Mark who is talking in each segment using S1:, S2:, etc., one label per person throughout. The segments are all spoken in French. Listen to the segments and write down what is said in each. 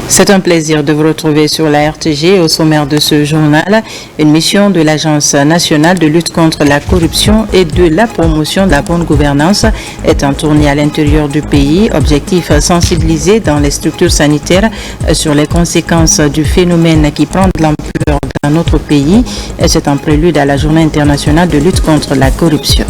S1: C'est un plaisir de vous retrouver sur la RTG. Au sommaire de ce journal, une mission de l'Agence nationale de lutte contre la corruption et de la promotion de la bonne gouvernance est en tournée à l'intérieur du pays. Objectif, sensibiliser dans les structures sanitaires sur les conséquences du phénomène qui prend de l'ampleur dans notre pays. C'est un prélude à la Journée internationale de lutte contre la corruption.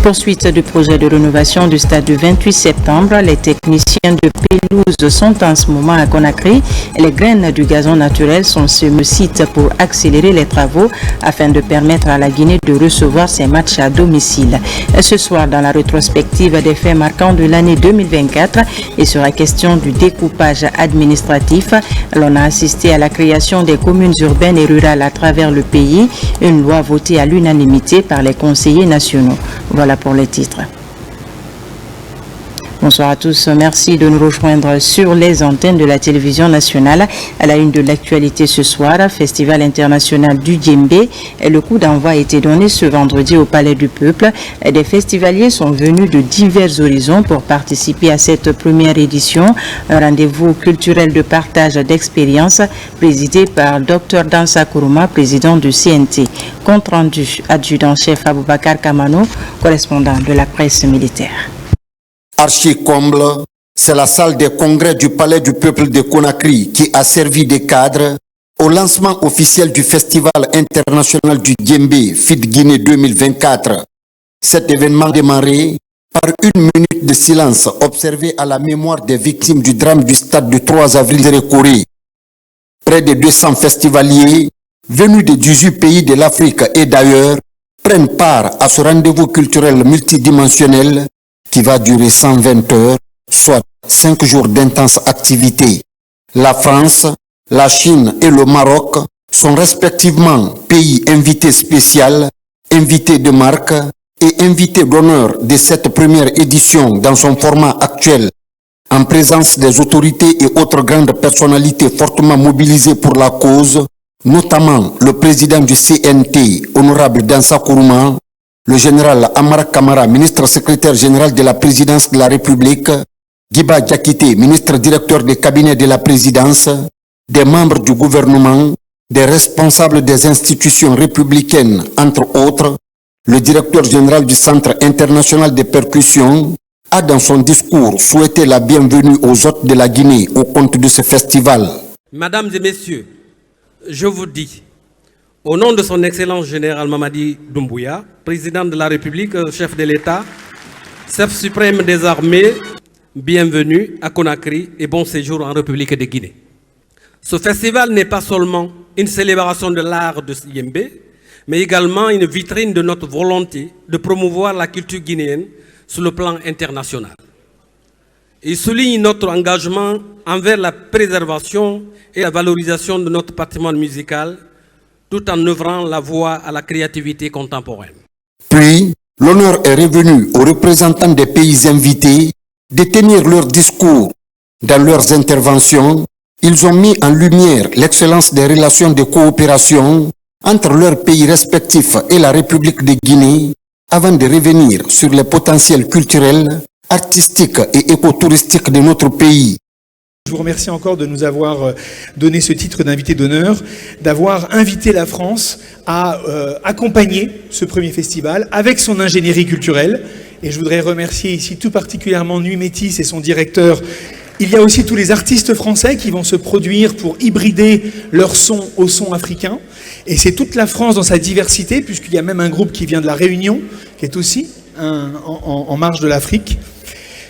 S1: Poursuite du projet de rénovation du stade du 28 septembre, les techniciens de pelouse sont en ce moment à Conakry. Les graines du gazon naturel sont sur le site pour accélérer les travaux afin de permettre à la Guinée de recevoir ses matchs à domicile. Ce soir, dans la rétrospective des faits marquants de l'année 2024, il sera question du découpage administratif. L'on a assisté à la création des communes urbaines et rurales à travers le pays, une loi votée à l'unanimité par les conseillers nationaux. Voilà pour les titres. Bonsoir à tous, merci de nous rejoindre sur les antennes de la télévision nationale. À la une de l'actualité ce soir, Festival international du Djembé. Le coup d'envoi a été donné ce vendredi au Palais du Peuple. Des festivaliers sont venus de divers horizons pour participer à cette première édition. Un rendez-vous culturel de partage d'expériences présidé par Dr Dansa Kourouma, président du CNT. Compte rendu, adjudant-chef Aboubakar Kamano, correspondant de la presse militaire.
S2: Archi-comble, c'est la salle des congrès du Palais du Peuple de Conakry qui a servi de cadre au lancement officiel du Festival international du Djembé FIT Guinée 2024. Cet événement démarré par une minute de silence observée à la mémoire des victimes du drame du stade du 3 avril Récoré. Près de 200 festivaliers venus de 18 pays de l'Afrique et d'ailleurs prennent part à ce rendez-vous culturel multidimensionnel qui va durer 120 heures, soit 5 jours d'intense activité. La France, la Chine et le Maroc sont respectivement pays invités spécial, invités de marque et invités d'honneur de cette première édition dans son format actuel, en présence des autorités et autres grandes personnalités fortement mobilisées pour la cause, notamment le président du CNT, honorable Dansa Kourouma, le général Amara Kamara, ministre secrétaire général de la présidence de la République, Giba Diakité, ministre directeur des cabinets de la présidence, des membres du gouvernement, des responsables des institutions républicaines, entre autres, le directeur général du Centre international de percussion, a dans son discours souhaité la bienvenue aux hôtes de la Guinée au compte de ce festival.
S3: Mesdames et messieurs, je vous dis, au nom de son Excellence général Mamadi Doumbouya, président de la République, chef de l'État, chef suprême des armées, bienvenue à Conakry et bon séjour en République de Guinée. Ce festival n'est pas seulement une célébration de l'art de Djembé, mais également une vitrine de notre volonté de promouvoir la culture guinéenne sur le plan international. Il souligne notre engagement envers la préservation et la valorisation de notre patrimoine musical, tout en ouvrant la voie à la créativité contemporaine.
S2: Puis, l'honneur est revenu aux représentants des pays invités de tenir leur discours. Dans leurs interventions, ils ont mis en lumière l'excellence des relations de coopération entre leurs pays respectifs et la République de Guinée, avant de revenir sur les potentiels culturels, artistiques et écotouristiques de notre pays.
S4: Je vous remercie encore de nous avoir donné ce titre d'invité d'honneur, d'avoir invité la France à accompagner ce premier festival avec son ingénierie culturelle. Et je voudrais remercier ici tout particulièrement Nuit Métis et son directeur. Il y a aussi tous les artistes français qui vont se produire pour hybrider leur son au son africain. Et c'est toute la France dans sa diversité, puisqu'il y a même un groupe qui vient de la Réunion, qui est aussi en marge de l'Afrique.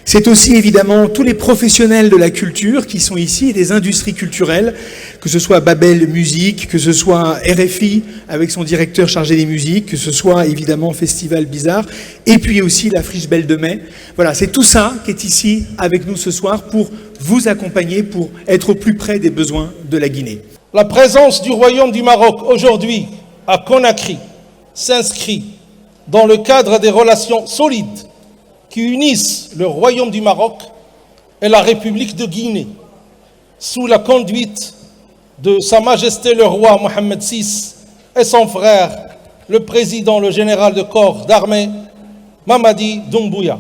S4: C'est aussi évidemment tous les professionnels de la culture qui sont ici et des industries culturelles, que ce soit Babel Musique, que ce soit RFI avec son directeur chargé des musiques, que ce soit évidemment Festival Bizarre, et puis aussi la Friche Belle de Mai. Voilà, c'est tout ça qui est ici avec nous ce soir pour vous accompagner, pour être au plus près des besoins de la Guinée.
S5: La présence du Royaume du Maroc aujourd'hui à Conakry s'inscrit dans le cadre des relations solides qui unissent le Royaume du Maroc et la République de Guinée, sous la conduite de Sa Majesté le roi Mohamed VI et son frère, le président, le général de corps d'armée, Mamadi Doumbouya.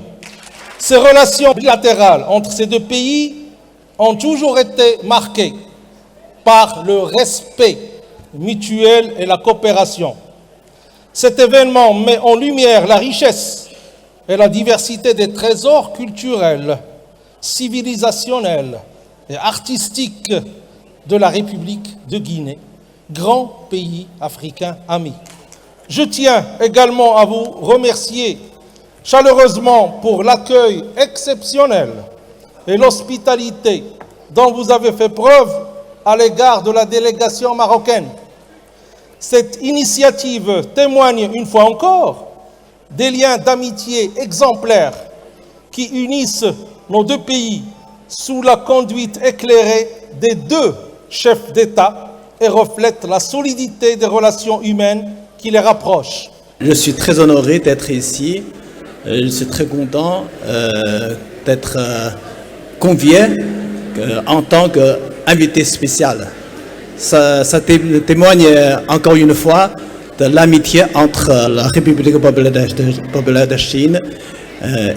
S5: Ces relations bilatérales entre ces deux pays ont toujours été marquées par le respect mutuel et la coopération. Cet événement met en lumière la richesse et la diversité des trésors culturels, civilisationnels et artistiques de la République de Guinée, grand pays africain ami. Je tiens également à vous remercier chaleureusement pour l'accueil exceptionnel et l'hospitalité dont vous avez fait preuve à l'égard de la délégation marocaine. Cette initiative témoigne une fois encore des liens d'amitié exemplaires qui unissent nos deux pays sous la conduite éclairée des deux chefs d'État et reflètent la solidité des relations humaines qui les rapprochent.
S6: Je suis très honoré d'être ici. Je suis très content d'être convié en tant qu'invité spécial. Ça témoigne encore une fois de l'amitié entre la République populaire de Chine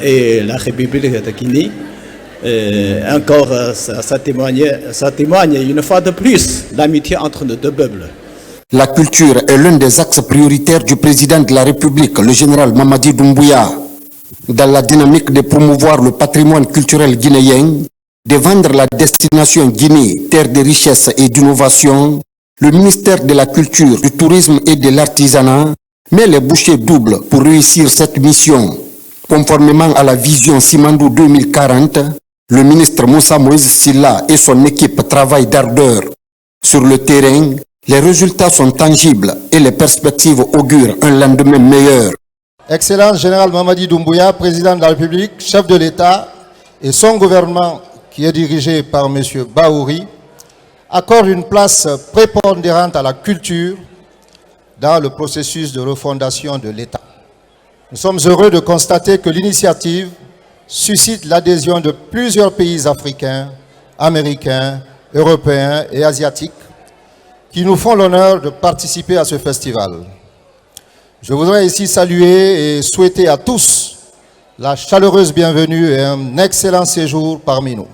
S6: et la République de Guinée. Encore, ça témoigne une fois de plus l'amitié entre nos deux peuples.
S2: La culture est l'un des axes prioritaires du président de la République, le général Mamadi Doumbouya. Dans la dynamique de promouvoir le patrimoine culturel guinéen, de vendre la destination Guinée, terre de richesse et d'innovation, le ministère de la Culture, du Tourisme et de l'Artisanat met les bouchées doubles pour réussir cette mission. Conformément à la vision Simandou 2040, le ministre Moussa Moïse Silla et son équipe travaillent d'ardeur. Sur le terrain, les résultats sont tangibles et les perspectives augurent un lendemain meilleur.
S7: Excellence Général Mamadi Doumbouya, président de la République, chef de l'État et son gouvernement qui est dirigé par M. Bahouri, accordent une place prépondérante à la culture dans le processus de refondation de l'État. Nous sommes heureux de constater que l'initiative suscite l'adhésion de plusieurs pays africains, américains, européens et asiatiques qui nous font l'honneur de participer à ce festival. Je voudrais ici saluer et souhaiter à tous la chaleureuse bienvenue et un excellent séjour parmi nous.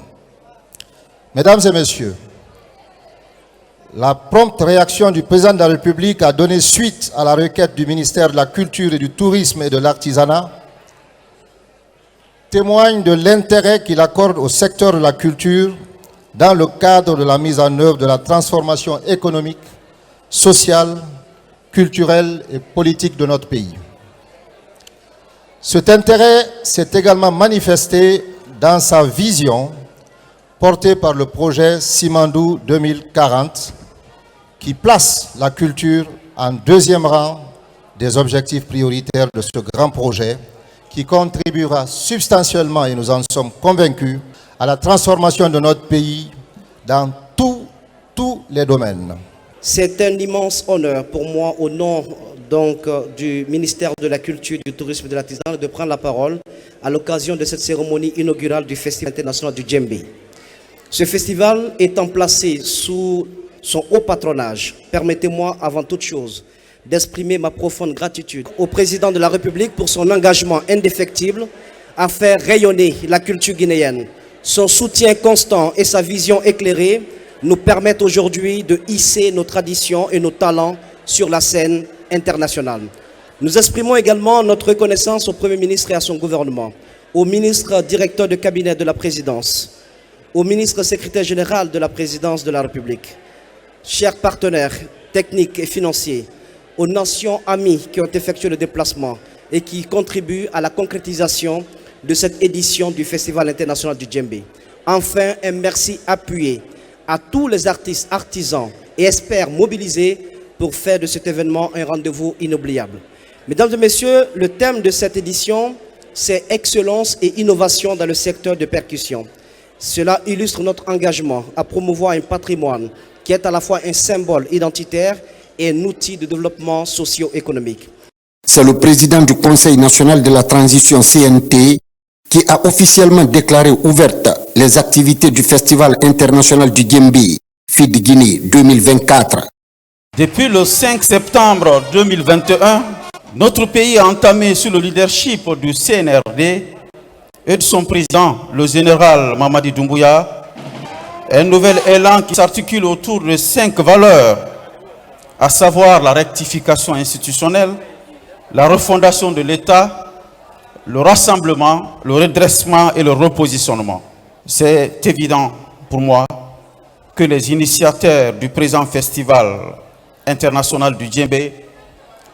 S7: Mesdames et messieurs, la prompte réaction du président de la République a donné suite à la requête du ministère de la Culture et du Tourisme et de l'Artisanat témoigne de l'intérêt qu'il accorde au secteur de la culture dans le cadre de la mise en œuvre de la transformation économique, sociale, culturelle et politique de notre pays. Cet intérêt s'est également manifesté dans sa vision portée par le projet Simandou 2040 qui place la culture en deuxième rang des objectifs prioritaires de ce grand projet qui contribuera substantiellement, et nous en sommes convaincus, à la transformation de notre pays dans tous les domaines.
S8: C'est un immense honneur pour moi, au nom du ministère de la Culture, du Tourisme et de l'Artisanat, de prendre la parole à l'occasion de cette cérémonie inaugurale du Festival international du Djembé. Ce festival étant placé sous son haut patronage, permettez-moi avant toute chose d'exprimer ma profonde gratitude au président de la République pour son engagement indéfectible à faire rayonner la culture guinéenne. Son soutien constant et sa vision éclairée nous permettent aujourd'hui de hisser nos traditions et nos talents sur la scène internationale. Nous exprimons également notre reconnaissance au Premier ministre et à son gouvernement, au ministre directeur de cabinet de la présidence, au ministre secrétaire général de la présidence de la République, chers partenaires techniques et financiers, aux nations amies qui ont effectué le déplacement et qui contribuent à la concrétisation de cette édition du Festival international du Djembé. Enfin, un merci appuyé à tous les artistes, artisans et experts mobilisés pour faire de cet événement un rendez-vous inoubliable. Mesdames et messieurs, le thème de cette édition, c'est excellence et innovation dans le secteur de percussion. Cela illustre notre engagement à promouvoir un patrimoine qui est à la fois un symbole identitaire et un outil de développement socio-économique.
S2: C'est le président du Conseil national de la transition CNT qui a officiellement déclaré ouvertes les activités du Festival international du Djembé, FID Guinée 2024.
S9: Depuis le 5 septembre 2021, notre pays a entamé sous le leadership du CNRD et de son président, le général Mamadi Doumbouya, un nouvel élan qui s'articule autour de 5 valeurs, à savoir la rectification institutionnelle, la refondation de l'État, le rassemblement, le redressement et le repositionnement. C'est évident pour moi que les initiateurs du présent festival international du djembé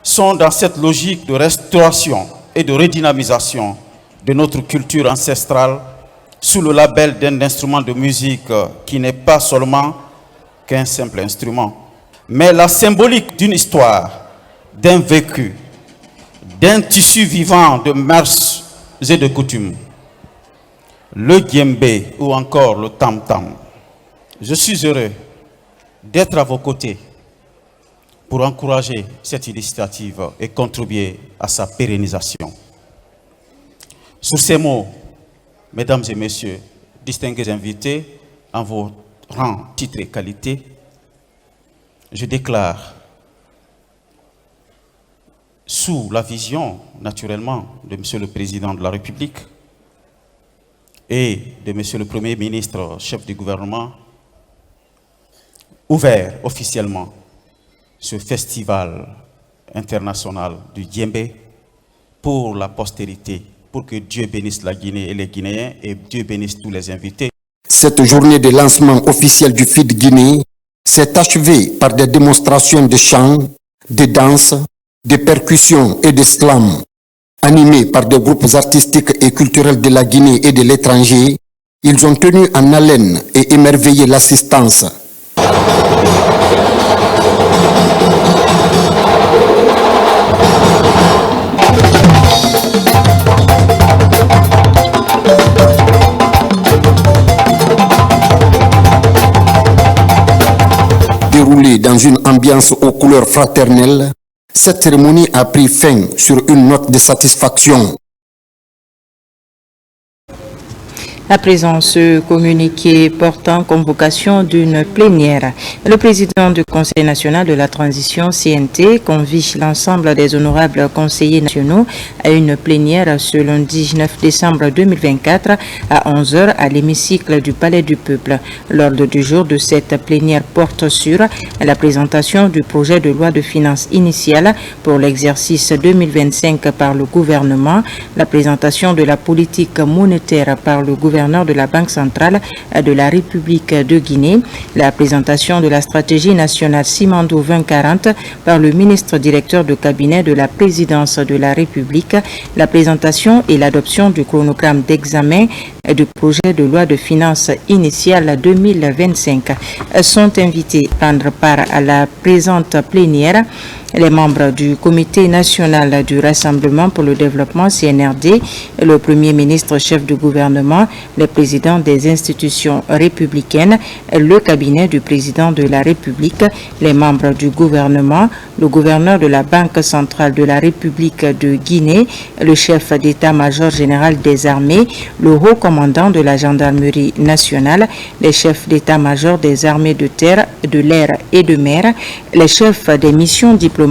S9: sont dans cette logique de restauration et de redynamisation de notre culture ancestrale sous le label d'un instrument de musique qui n'est pas seulement qu'un simple instrument, mais la symbolique d'une histoire, d'un vécu, d'un tissu vivant de mœurs et de coutumes. Le djembé ou encore le tam-tam. Je suis heureux d'être à vos côtés pour encourager cette initiative et contribuer à sa pérennisation. Sur ces mots, mesdames et messieurs, distingués invités, en vos rangs, titres et qualités, je déclare, sous la vision, naturellement, de Monsieur le Président de la République et de Monsieur le Premier ministre, chef du gouvernement, ouvert officiellement ce festival international du djembé pour la postérité, pour que Dieu bénisse la Guinée et les Guinéens et Dieu bénisse tous les invités.
S2: Cette journée de lancement officiel du FID Guinée s'est achevée par des démonstrations de chants, de danses, de percussions et de slams, animés par des groupes artistiques et culturels de la Guinée et de l'étranger. Ils ont tenu en haleine et émerveillé l'assistance. Déroulée dans une ambiance aux couleurs fraternelles, cette cérémonie a pris fin sur une note de satisfaction.
S1: À présent, ce communiqué portant convocation d'une plénière. Le président du Conseil national de la transition, CNT, convie l'ensemble des honorables conseillers nationaux à une plénière ce lundi 9 décembre 2024 à 11h à l'hémicycle du Palais du Peuple. L'ordre du jour de cette plénière porte sur la présentation du projet de loi de finances initiale pour l'exercice 2025 par le gouvernement, la présentation de la politique monétaire par le gouverneur de la Banque centrale de la République de Guinée, la présentation de la stratégie nationale Simandou 2040 par le ministre directeur de cabinet de la présidence de la République, la présentation et l'adoption du chronogramme d'examen du projet de loi de finances initiale 2025. Sont invités à prendre part à la présente plénière les membres du Comité national du Rassemblement pour le développement CNRD, le Premier ministre chef du gouvernement, les présidents des institutions républicaines, le cabinet du président de la République, les membres du gouvernement, le gouverneur de la Banque centrale de la République de Guinée, le chef d'état-major général des armées, le haut commandant de la gendarmerie nationale, les chefs d'état-major des armées de terre, de l'air et de mer, les chefs des missions diplomatiques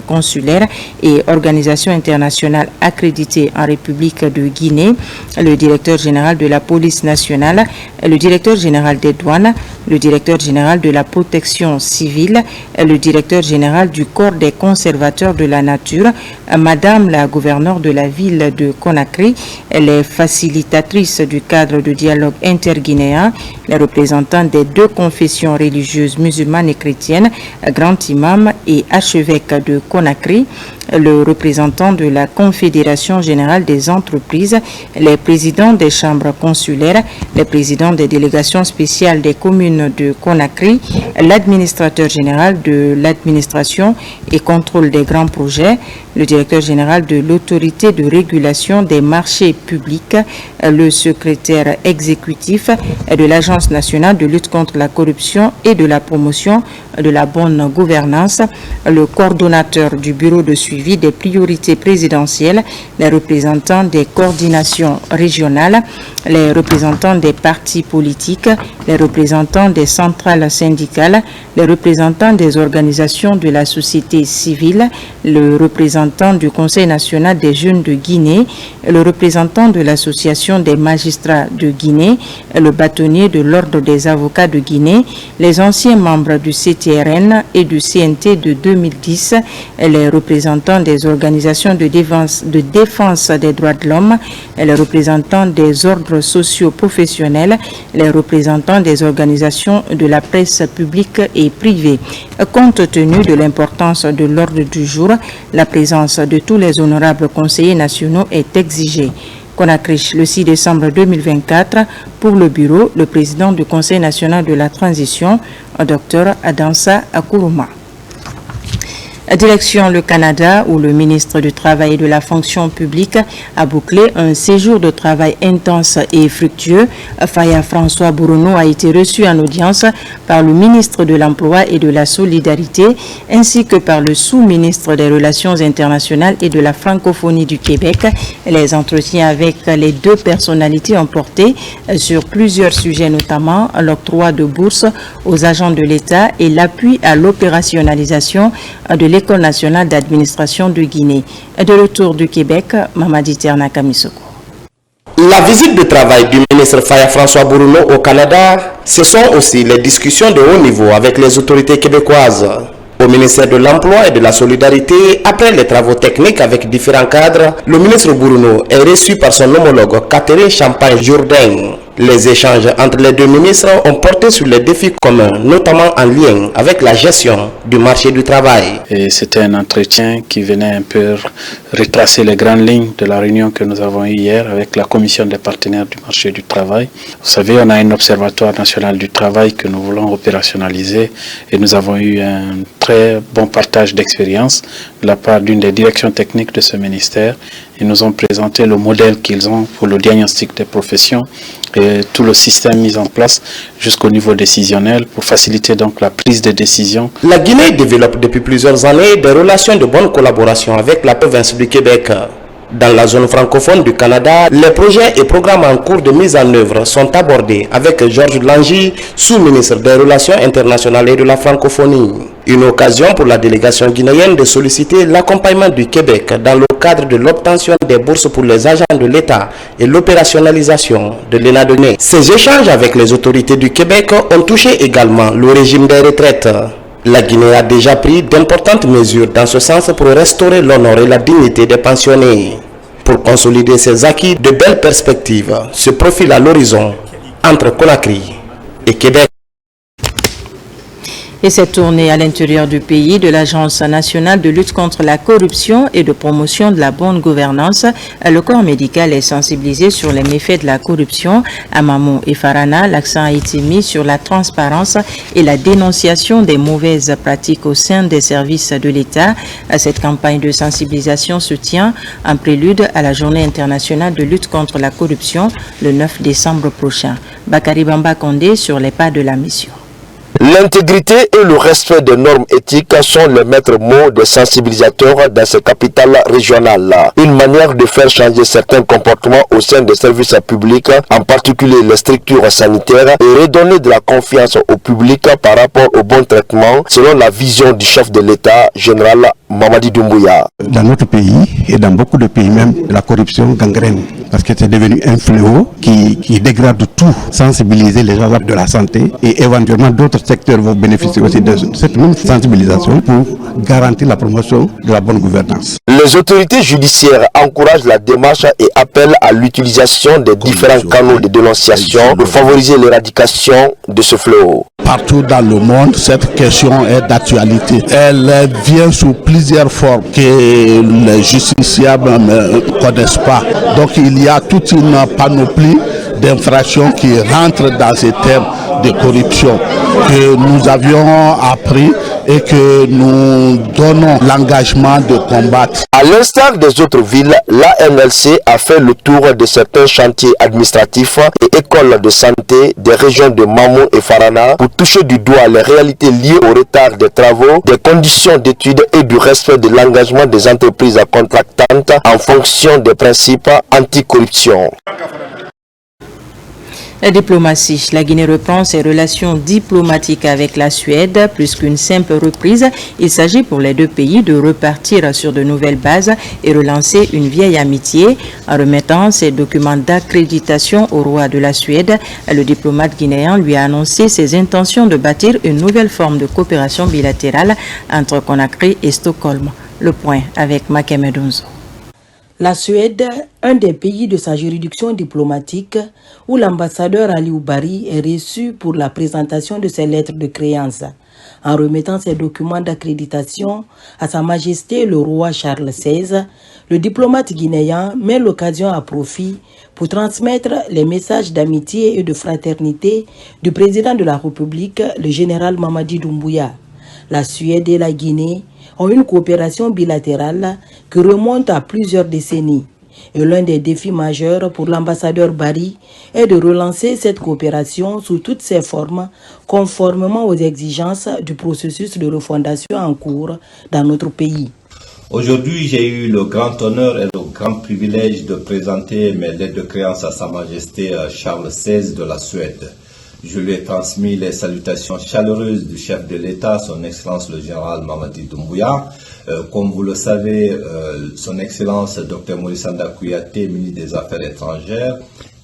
S1: consulaires et organisations internationales accréditées en République de Guinée, le directeur général de la police nationale, le directeur général des douanes, le directeur général de la protection civile, le directeur général du corps des conservateurs de la nature, Madame la gouverneure de la ville de Conakry, les facilitatrices du cadre de dialogue interguinéen, les représentants des deux confessions religieuses musulmanes et chrétiennes, grand imam et archevêque de Conakry, le représentant de la Confédération générale des entreprises, les présidents des chambres consulaires, les présidents des délégations spéciales des communes de Conakry, l'administrateur général de l'administration et contrôle des grands projets, le directeur général de l'autorité de régulation des marchés publics, le secrétaire exécutif de l'Agence nationale de lutte contre la corruption et de la promotion de la bonne gouvernance, le coordonnateur du bureau de suivi des priorités présidentielles, les représentants des coordinations régionales, les représentants des partis politiques, les représentants des centrales syndicales, les représentants des organisations de la société civile, le représentant représentant du Conseil national des jeunes de Guinée, le représentant de l'Association des magistrats de Guinée, le bâtonnier de l'Ordre des avocats de Guinée, les anciens membres du CTRN et du CNT de 2010, les représentants des organisations de défense des droits de l'homme, les représentants des ordres sociaux professionnels, les représentants des organisations de la presse publique et privée. Compte tenu de l'importance de l'ordre du jour, la présence de tous les honorables conseillers nationaux est exigée. Conakry, le 6 décembre 2024, pour le bureau, le président du Conseil national de la transition, Dr Adansa Akuruma. Direction le Canada, où le ministre du Travail et de la fonction publique a bouclé un séjour de travail intense et fructueux. Faya François Bouronneau a été reçu en audience par le ministre de l'Emploi et de la Solidarité, ainsi que par le sous-ministre des Relations internationales et de la francophonie du Québec. Les entretiens avec les deux personnalités ont porté sur plusieurs sujets, notamment l'octroi de bourses aux agents de l'État et l'appui à l'opérationnalisation de l'École nationale d'administration de Guinée. De retour du Québec, Mamadi Terna Kamisoko.
S10: La visite de travail du ministre Faya François Bouronneau au Canada, ce sont aussi les discussions de haut niveau avec les autorités québécoises. Au ministère de l'Emploi et de la Solidarité, après les travaux techniques avec différents cadres, le ministre Bouronneau est reçu par son homologue Catherine Champagne-Jourdain. Les échanges entre les deux ministres ont porté sur les défis communs, notamment en lien avec la gestion du marché du travail.
S11: C'était un entretien qui venait un peu retracer les grandes lignes de la réunion que nous avons eue hier avec la Commission des partenaires du marché du travail. Vous savez, on a un observatoire national du travail que nous voulons opérationnaliser et nous avons eu un très bon partage d'expérience de la part d'une des directions techniques de ce ministère. Ils nous ont présenté le modèle qu'ils ont pour le diagnostic des professions et tout le système mis en place jusqu'au niveau décisionnel pour faciliter donc la prise de décision.
S10: La Guinée développe depuis plusieurs années des relations de bonne collaboration avec la province du Québec. Dans la zone francophone du Canada, les projets et programmes en cours de mise en œuvre sont abordés avec Georges Langy, sous-ministre des Relations internationales et de la francophonie. Une occasion pour la délégation guinéenne de solliciter l'accompagnement du Québec dans le cadre de l'obtention des bourses pour les agents de l'État et l'opérationnalisation de l'ENADONE. Ces échanges avec les autorités du Québec ont touché également le régime des retraites. La Guinée a déjà pris d'importantes mesures dans ce sens pour restaurer l'honneur et la dignité des pensionnés. Pour consolider ces acquis, de belles perspectives se profilent à l'horizon entre Conakry et Québec.
S1: Et cette tournée à l'intérieur du pays de l'Agence nationale de lutte contre la corruption et de promotion de la bonne gouvernance, le corps médical est sensibilisé sur les méfaits de la corruption. À Mamou et Farana, l'accent a été mis sur la transparence et la dénonciation des mauvaises pratiques au sein des services de l'État. Cette campagne de sensibilisation se tient en prélude à la Journée internationale de lutte contre la corruption le 9 décembre prochain. Bakary Bamba Condé sur les pas de la mission.
S12: L'intégrité et le respect des normes éthiques sont les maîtres mots des sensibilisateurs dans ces capitales régionales. Une manière de faire changer certains comportements au sein des services publics, en particulier les structures sanitaires, et redonner de la confiance au public par rapport au bon traitement, selon la vision du chef de l'État, général Mamadi Doumbouya.
S13: Dans notre pays, et dans beaucoup de pays même, la corruption gangrène, parce que c'est devenu un fléau qui dégrade tout. Sensibiliser les gens de la santé et éventuellement d'autres secteurs vont bénéficier aussi de cette même sensibilisation pour garantir la promotion de la bonne gouvernance.
S12: Les autorités judiciaires encouragent la démarche et appellent à l'utilisation des différents canaux de dénonciation pour favoriser l'éradication de ce fléau.
S14: Partout dans le monde, cette question est d'actualité. Elle vient sous plusieurs formes que les justiciables ne connaissent pas. Donc il y a toute une panoplie d'infractions qui rentrent dans ces thèmes de corruption que nous avions appris et que nous donnons l'engagement de combattre.
S12: À l'instar des autres villes, l'ANLC a fait le tour de certains chantiers administratifs et écoles de santé des régions de Mamou et Farana pour toucher du doigt les réalités liées au retard des travaux, des conditions d'études et du respect de l'engagement des entreprises contractantes en fonction des principes anticorruption.
S1: La diplomatie. La Guinée reprend ses relations diplomatiques avec la Suède. Plus qu'une simple reprise, il s'agit pour les deux pays de repartir sur de nouvelles bases et relancer une vieille amitié. En remettant ses documents d'accréditation au roi de la Suède, le diplomate guinéen lui a annoncé ses intentions de bâtir une nouvelle forme de coopération bilatérale entre Conakry et Stockholm. Le point avec Makemedonzo.
S15: La Suède, un des pays de sa juridiction diplomatique, où l'ambassadeur Aliou Bari est reçu pour la présentation de ses lettres de créance. En remettant ses documents d'accréditation à Sa Majesté le roi Charles XVI, le diplomate guinéen met l'occasion à profit pour transmettre les messages d'amitié et de fraternité du président de la République, le général Mamadi Doumbouya. La Suède et la Guinée ont une coopération bilatérale qui remonte à plusieurs décennies. Et l'un des défis majeurs pour l'ambassadeur Bari est de relancer cette coopération sous toutes ses formes, conformément aux exigences du processus de refondation en cours dans notre pays.
S16: Aujourd'hui, j'ai eu le grand honneur et le grand privilège de présenter mes lettres de créance à Sa Majesté Charles XVI de la Suède. Je lui ai transmis les salutations chaleureuses du chef de l'État, son Excellence le général Mamadi Doumbouya. Comme vous le savez, son Excellence Dr Maurice Sanda Kouyaté, ministre des Affaires étrangères,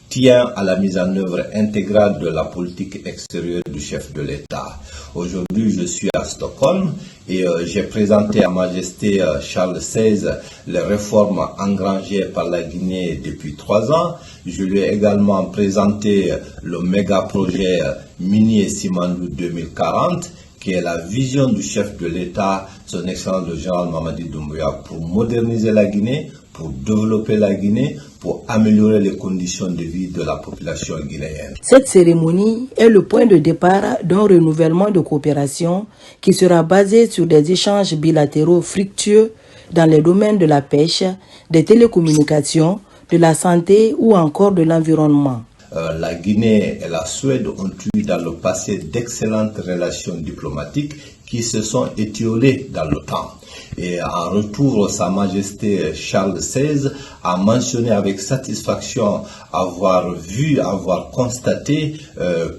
S16: tient à la mise en œuvre intégrale de la politique extérieure du chef de l'État. Aujourd'hui, je suis à Stockholm et j'ai présenté à Majesté Charles XVI les réformes engrangées par la Guinée depuis 3 ans. Je lui ai également présenté le méga-projet Mini et Simandou 2040, qui est la vision du chef de l'État, son Excellence le général Mamadi Doumbouya, pour moderniser la Guinée, pour développer la Guinée, pour améliorer les conditions de vie de la population guinéenne.
S15: Cette cérémonie est le point de départ d'un renouvellement de coopération qui sera basé sur des échanges bilatéraux fructueux dans les domaines de la pêche, des télécommunications, de la santé ou encore de l'environnement.
S16: La Guinée et la Suède ont eu dans le passé d'excellentes relations diplomatiques qui se sont étiolées dans le temps. Et en retour, Sa Majesté Charles XVI a mentionné avec satisfaction avoir vu, avoir constaté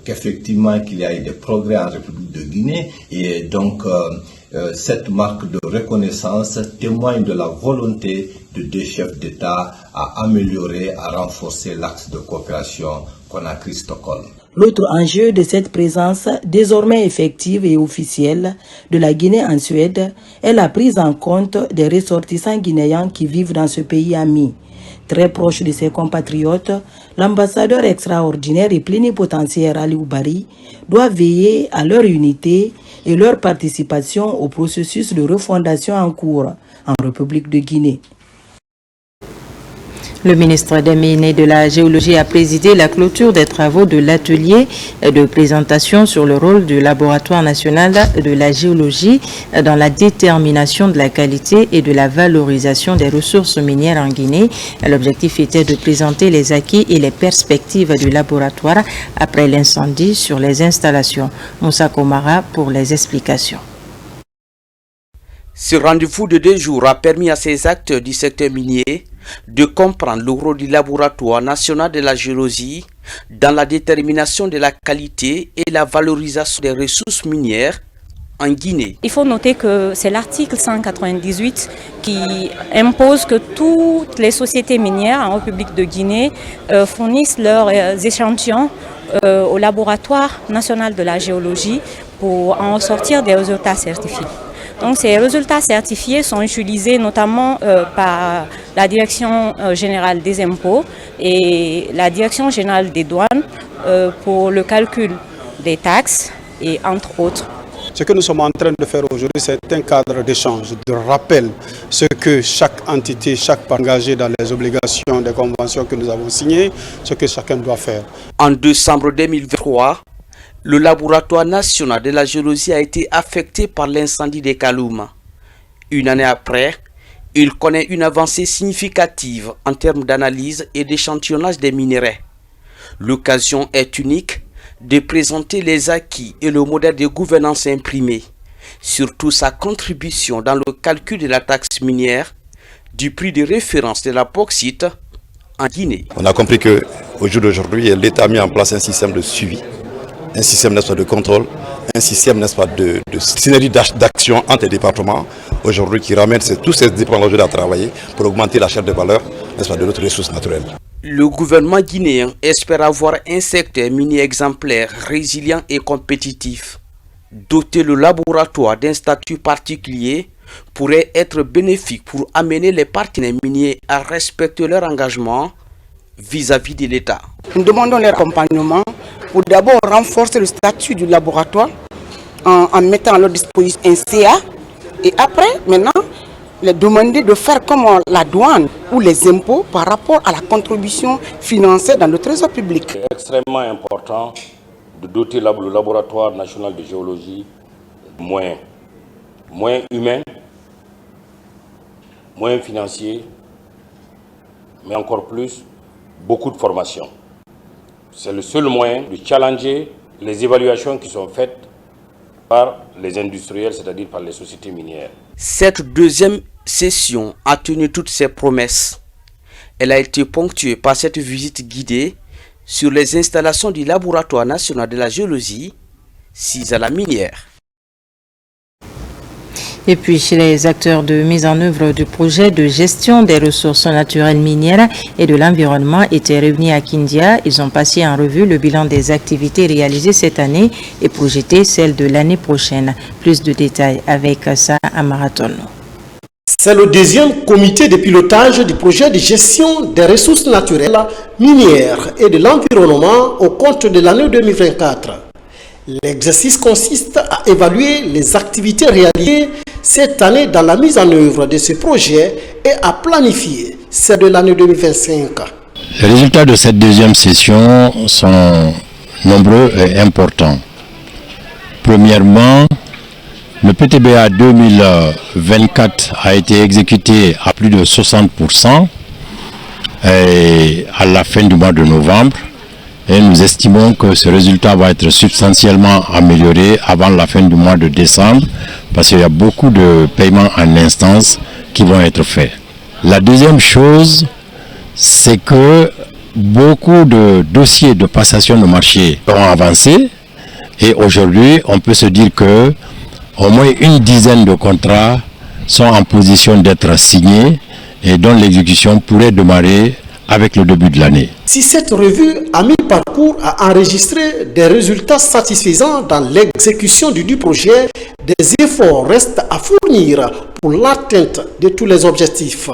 S16: qu'effectivement qu'il y a eu des progrès en République de Guinée. Et donc cette marque de reconnaissance témoigne de la volonté de deux chefs d'État à améliorer, à renforcer l'axe de coopération Conakry-Stockholm.
S15: L'autre enjeu de cette présence désormais effective et officielle de la Guinée en Suède est la prise en compte des ressortissants guinéens qui vivent dans ce pays ami. Très proche de ses compatriotes, l'ambassadeur extraordinaire et plénipotentiaire Aliou Bari doit veiller à leur unité et leur participation au processus de refondation en cours en République de Guinée.
S1: Le ministre des Mines et de la Géologie a présidé la clôture des travaux de l'atelier de présentation sur le rôle du Laboratoire national de la géologie dans la détermination de la qualité et de la valorisation des ressources minières en Guinée. L'objectif était de présenter les acquis et les perspectives du laboratoire après l'incendie sur les installations. Moussa Komara pour les explications.
S17: Ce rendez-vous de 2 jours a permis à ces acteurs du secteur minier de comprendre le rôle du Laboratoire national de la géologie dans la détermination de la qualité et la valorisation des ressources minières en Guinée.
S18: Il faut noter que c'est l'article 198 qui impose que toutes les sociétés minières en République de Guinée fournissent leurs échantillons au Laboratoire national de la géologie pour en sortir des résultats certifiés. Donc ces résultats certifiés sont utilisés notamment par la Direction générale des impôts et la Direction générale des douanes pour le calcul des taxes et entre autres.
S19: Ce que nous sommes en train de faire aujourd'hui, c'est un cadre d'échange, de rappel, ce que chaque entité, chaque part engagée dans les obligations des conventions que nous avons signées, ce que chacun doit faire.
S17: En décembre 2023, le Laboratoire national de la géologie a été affecté par l'incendie des Kaloum. Une année après, il connaît une avancée significative en termes d'analyse et d'échantillonnage des minéraux. L'occasion est unique de présenter les acquis et le modèle de gouvernance imprimé, surtout sa contribution dans le calcul de la taxe minière, du prix de référence de la bauxite en Guinée.
S20: On a compris que Au jour d'aujourd'hui, l'État a mis en place un système de suivi, un système n'est-ce pas, de contrôle, un système n'est-ce pas, de synergie d'action entre les départements, aujourd'hui qui ramène tous ces départements à travailler pour augmenter la chaîne de valeur n'est-ce pas, de notre ressource naturelle.
S17: Le gouvernement guinéen espère avoir un secteur minier exemplaire, résilient et compétitif. Doter le laboratoire d'un statut particulier pourrait être bénéfique pour amener les partenaires miniers à respecter leur engagement vis-à-vis de l'État.
S21: Nous demandons leur accompagnement pour d'abord renforcer le statut du laboratoire en mettant à leur disposition un CA et après, maintenant, les demander de faire comme la douane ou les impôts par rapport à la contribution financière dans le trésor public.
S22: C'est extrêmement important de doter le laboratoire national de géologie de moyens humains, moyens financiers, mais encore plus, beaucoup de formation. C'est le seul moyen de challenger les évaluations qui sont faites par les industriels, c'est-à-dire par les sociétés minières.
S17: Cette deuxième session a tenu toutes ses promesses. Elle a été ponctuée par cette visite guidée sur les installations du laboratoire national de la géologie, sis à la minière.
S1: Et puis, les acteurs de mise en œuvre du projet de gestion des ressources naturelles minières et de l'environnement étaient réunis à Kindia. Ils ont passé en revue le bilan des activités réalisées cette année et projeté celles de l'année prochaine. Plus de détails avec ça à Marathon.
S23: C'est le deuxième comité de pilotage du projet de gestion des ressources naturelles minières et de l'environnement au compte de l'année 2024. L'exercice consiste à évaluer les activités réalisées cette année dans la mise en œuvre de ce projet et à planifier celle de l'année 2025.
S24: Les résultats de cette deuxième session sont nombreux et importants. Premièrement, le PTBA 2024 a été exécuté à plus de 60% et à la fin du mois de novembre. Et nous estimons que ce résultat va être substantiellement amélioré avant la fin du mois de décembre parce qu'il y a beaucoup de paiements en instance qui vont être faits. La deuxième chose, c'est que beaucoup de dossiers de passation de marché ont avancé et aujourd'hui, on peut se dire que au moins une dizaine de contrats sont en position d'être signés et dont l'exécution pourrait démarrer avec le début de l'année.
S23: Si cette revue à mi-parcours a enregistré des résultats satisfaisants dans l'exécution du projet, des efforts restent à fournir pour l'atteinte de tous les objectifs.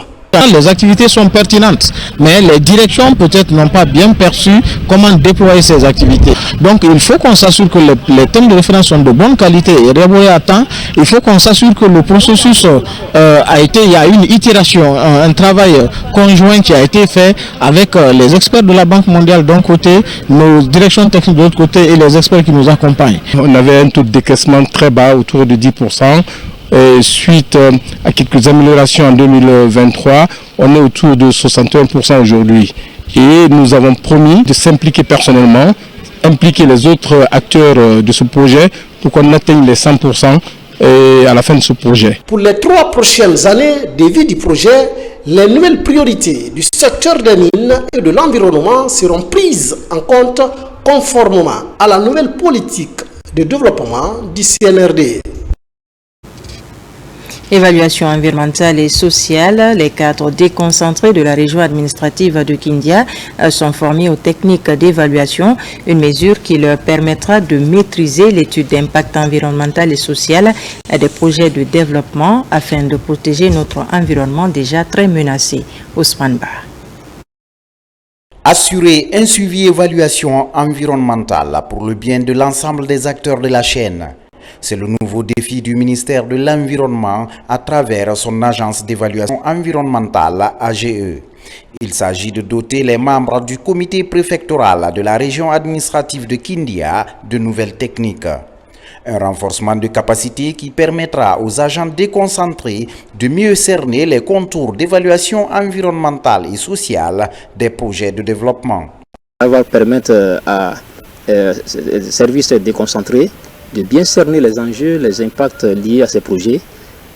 S25: Les activités sont pertinentes, mais les directions peut-être n'ont pas bien perçu comment déployer ces activités. Donc il faut qu'on s'assure que les thèmes de référence sont de bonne qualité et élaborés à temps. Il faut qu'on s'assure que le processus il y a une itération, un travail conjoint qui a été fait avec les experts de la Banque mondiale d'un côté, nos directions techniques de l'autre côté et les experts qui nous accompagnent.
S14: On avait un taux de décaissement très bas, autour de 10%. Et suite à quelques améliorations en 2023, on est autour de 61% aujourd'hui. Et nous avons promis de s'impliquer personnellement, impliquer les autres acteurs de ce projet pour qu'on atteigne les 100% à la fin de ce projet.
S23: Pour les 3 prochaines années de vie du projet, les nouvelles priorités du secteur des mines et de l'environnement seront prises en compte conformément à la nouvelle politique de développement du CNRD.
S1: Évaluation environnementale et sociale, les cadres déconcentrés de la région administrative de Kindia sont formés aux techniques d'évaluation, une mesure qui leur permettra de maîtriser l'étude d'impact environnemental et social des projets de développement afin de protéger notre environnement déjà très menacé. Ousmane Ba.
S26: Assurer un suivi évaluation environnementale pour le bien de l'ensemble des acteurs de la chaîne. C'est le nouveau défi du ministère de l'Environnement à travers son agence d'évaluation environnementale AGE. Il s'agit de doter les membres du comité préfectoral de la région administrative de Kindia de nouvelles techniques. Un renforcement de capacité qui permettra aux agents déconcentrés de mieux cerner les contours d'évaluation environnementale et sociale des projets de développement.
S27: Ça va permettre à services déconcentrés de bien cerner les enjeux, les impacts liés à ces projets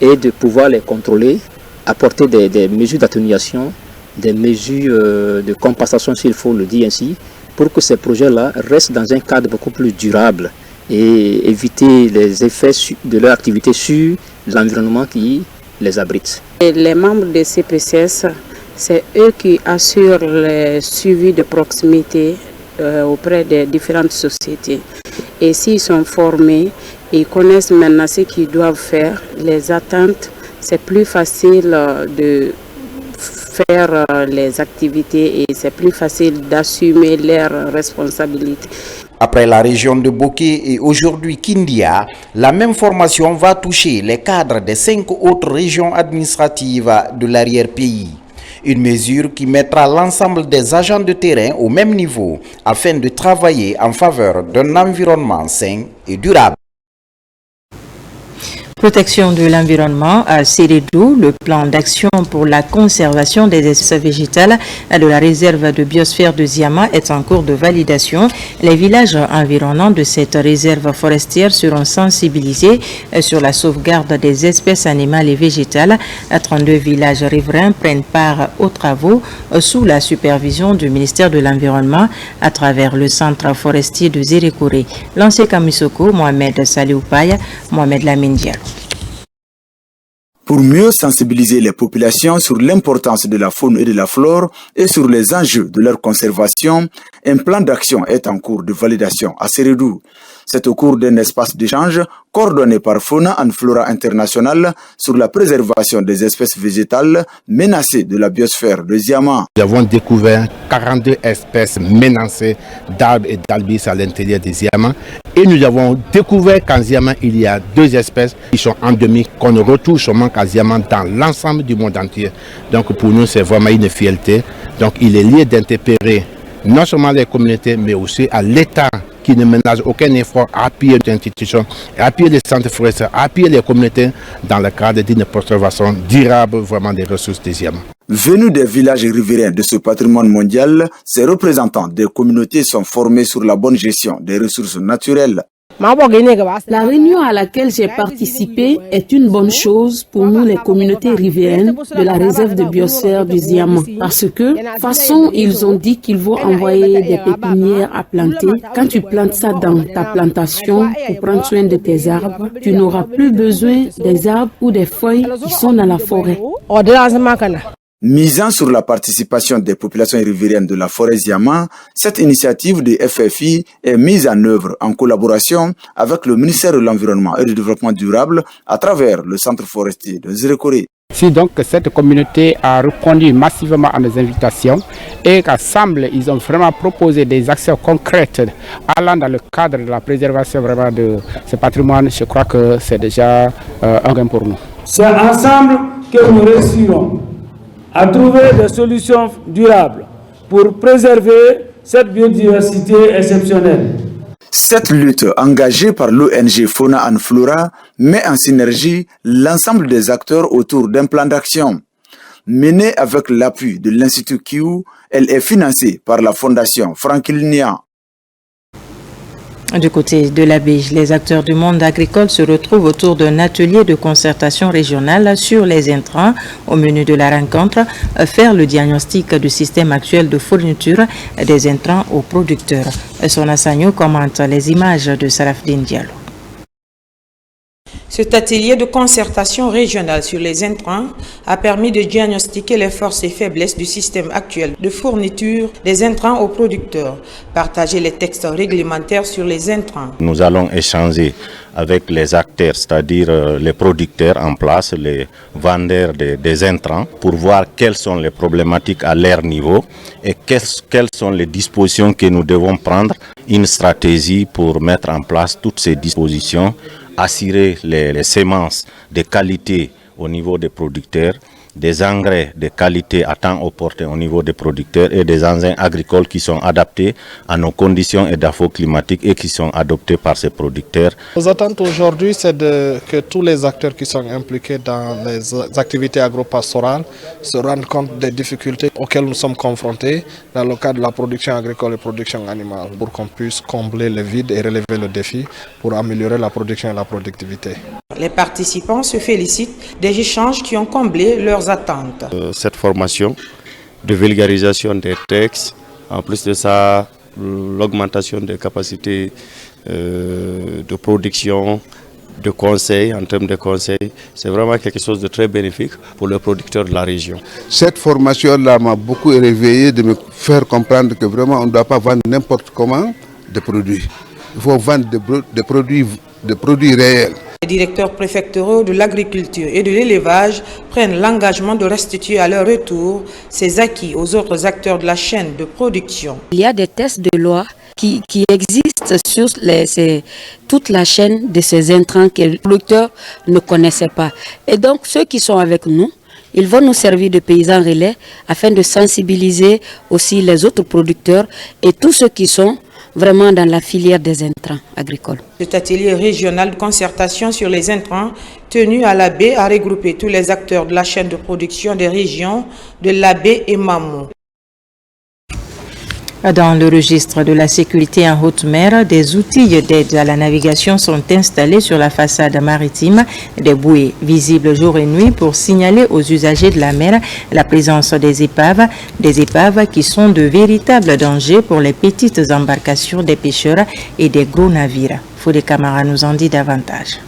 S27: et de pouvoir les contrôler, apporter des mesures d'atténuation des mesures de compensation, s'il faut le dire ainsi, pour que ces projets-là restent dans un cadre beaucoup plus durable et éviter les effets de leur activité sur l'environnement qui les abrite.
S3: Et les membres de CPCS, c'est eux qui assurent le suivi de proximité auprès des différentes sociétés. Et s'ils sont formés, ils connaissent maintenant ce qu'ils doivent faire, les attentes, c'est plus facile de faire les activités et c'est plus facile d'assumer leurs responsabilités.
S26: Après la région de Boké et aujourd'hui Kindia, la même formation va toucher les cadres des 5 autres régions administratives de l'arrière-pays. Une mesure qui mettra l'ensemble des agents de terrain au même niveau afin de travailler en faveur d'un environnement sain et durable.
S1: Protection de l'environnement à Sérédou, le plan d'action pour la conservation des espèces végétales de la réserve de biosphère de Ziama est en cours de validation. Les villages environnants de cette réserve forestière seront sensibilisés sur la sauvegarde des espèces animales et végétales. 32 villages riverains prennent part aux travaux sous la supervision du ministère de l'Environnement à travers le centre forestier de Zérékoré. L'ancien Kamisoko, Mohamed Salioupaye, Mohamed Lamine Diallo.
S4: Pour mieux sensibiliser les populations sur l'importance de la faune et de la flore et sur les enjeux de leur conservation, un plan d'action est en cours de validation à Sérédou. C'est au cours d'un espace d'échange coordonné par Fauna and Flora International sur la préservation des espèces végétales menacées de la biosphère de Ziama.
S5: Nous avons découvert 42 espèces menacées d'arbres et d'albis à l'intérieur de Ziama. Et nous avons découvert qu'en Ziama, il y a 2 espèces qui sont endémiques, qu'on ne retrouve seulement qu'à Ziama dans l'ensemble du monde entier. Donc pour nous, c'est vraiment une fierté. Donc il est lié d'interpeller non seulement les communautés, mais aussi à l'État qui ne ménage aucun effort à appuyer les institutions, à appuyer les centres forestiers, à appuyer les communautés dans le cadre d'une préservation durable vraiment des ressources des Ziama.
S4: Venus des villages riverains de ce patrimoine mondial, ces représentants des communautés sont formés sur la bonne gestion des ressources naturelles.
S6: La réunion à laquelle j'ai participé est une bonne chose pour nous les communautés riveraines de la réserve de biosphère du Ziama parce que, façon, ils ont dit qu'ils vont envoyer des pépinières à planter. Quand tu plantes ça dans ta plantation pour prendre soin de tes arbres, tu n'auras plus besoin des arbres ou des feuilles qui sont dans la forêt.
S4: Misant sur la participation des populations riveraines de la forêt Ziama, cette initiative de FFI est mise en œuvre en collaboration avec le ministère de l'Environnement et du Développement durable à travers le centre forestier de Zérékoré.
S7: Si donc cette communauté a répondu massivement à nos invitations et qu'ensemble ils ont vraiment proposé des actions concrètes allant dans le cadre de la préservation vraiment de ce patrimoine, je crois que c'est déjà un gain pour nous.
S8: C'est ensemble que nous réussirons à trouver des solutions durables pour préserver cette biodiversité exceptionnelle.
S4: Cette lutte engagée par l'ONG Fauna and Flora met en synergie l'ensemble des acteurs autour d'un plan d'action. Menée avec l'appui de l'Institut Kiu, elle est financée par la Fondation Franklin.
S1: Du côté de la Bige, les acteurs du monde agricole se retrouvent autour d'un atelier de concertation régionale sur les intrants. Au menu de la rencontre, faire le diagnostic du système actuel de fourniture des intrants aux producteurs. Sona Sagno commente les images de Sarafdine Diallo.
S9: Cet atelier de concertation régionale sur les intrants a permis de diagnostiquer les forces et faiblesses du système actuel de fourniture des intrants aux producteurs, partager les textes réglementaires sur les intrants.
S28: Nous allons échanger avec les acteurs, c'est-à-dire les producteurs en place, les vendeurs des intrants, pour voir quelles sont les problématiques à leur niveau et quelles sont les dispositions que nous devons prendre, une stratégie pour mettre en place toutes ces dispositions, assurer les semences de qualité au niveau des producteurs, des engrais de qualité à temps opportun au niveau des producteurs et des engins agricoles qui sont adaptés à nos conditions et d'affort climatique et qui sont adoptés par ces producteurs.
S29: Nos attentes aujourd'hui, c'est que tous les acteurs qui sont impliqués dans les activités agro-pastorales se rendent compte des difficultés auxquelles nous sommes confrontés dans le cadre de la production agricole et production animale, pour qu'on puisse combler le vide et relever le défi pour améliorer la production et la productivité.
S9: Les participants se félicitent des échanges qui ont comblé leurs attentes.
S28: Cette formation
S2: de vulgarisation des textes. En plus de ça, l'augmentation des capacités de production, de conseils, en termes de conseils, c'est vraiment quelque chose de très bénéfique pour les producteurs de la région.
S10: Cette formation-là m'a beaucoup réveillé de me faire comprendre que vraiment on ne doit pas vendre n'importe comment des produits. Il faut vendre des produits réels.
S9: Les directeurs préfectoraux de l'agriculture et de l'élevage prennent l'engagement de restituer à leur retour ces acquis aux autres acteurs de la chaîne de production.
S11: Il y a des tests de loi qui existent sur toute la chaîne de ces intrants que les producteurs ne connaissaient pas. Et donc ceux qui sont avec nous, ils vont nous servir de paysans relais afin de sensibiliser aussi les autres producteurs et tous ceux qui sont vraiment dans la filière des intrants agricoles.
S9: Cet atelier régional de concertation sur les intrants tenu à la baie a regroupé tous les acteurs de la chaîne de production des régions de la baie et Mamou.
S1: Dans le registre de la sécurité en haute mer, des outils d'aide à la navigation sont installés sur la façade maritime, des bouées visibles jour et nuit pour signaler aux usagers de la mer la présence des épaves qui sont de véritables dangers pour les petites embarcations des pêcheurs et des gros navires. Fodé Camara nous en dit davantage.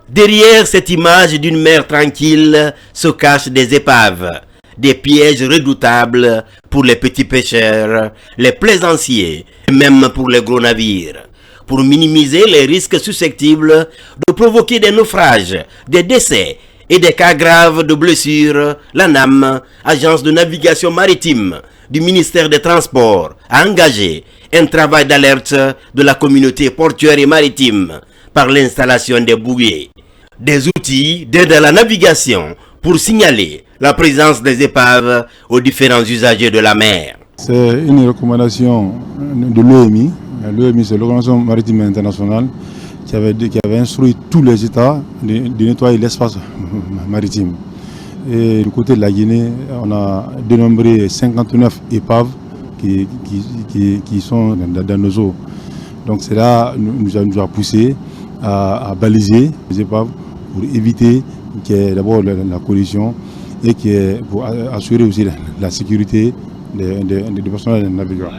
S12: Derrière cette image d'une mer tranquille se cachent des épaves. Des pièges redoutables pour les petits pêcheurs, les plaisanciers et même pour les gros navires. Pour minimiser les risques susceptibles de provoquer des naufrages, des décès et des cas graves de blessures, l'ANAM, Agence de navigation maritime du ministère des Transports, a engagé un travail d'alerte de la communauté portuaire et maritime par l'installation des bouées. Des outils d'aide à la navigation pour signaler la présence des épaves aux différents usagers de la mer.
S13: C'est une recommandation de l'OMI. L'OMI, c'est l'Organisation maritime internationale qui avait instruit tous les États de nettoyer l'espace maritime. Et du côté de la Guinée, on a dénombré 59 épaves qui sont dans nos eaux. Donc cela nous a poussé à baliser les épaves pour éviter qu'il y ait d'abord la collision et pour assurer aussi la sécurité des personnels navigants.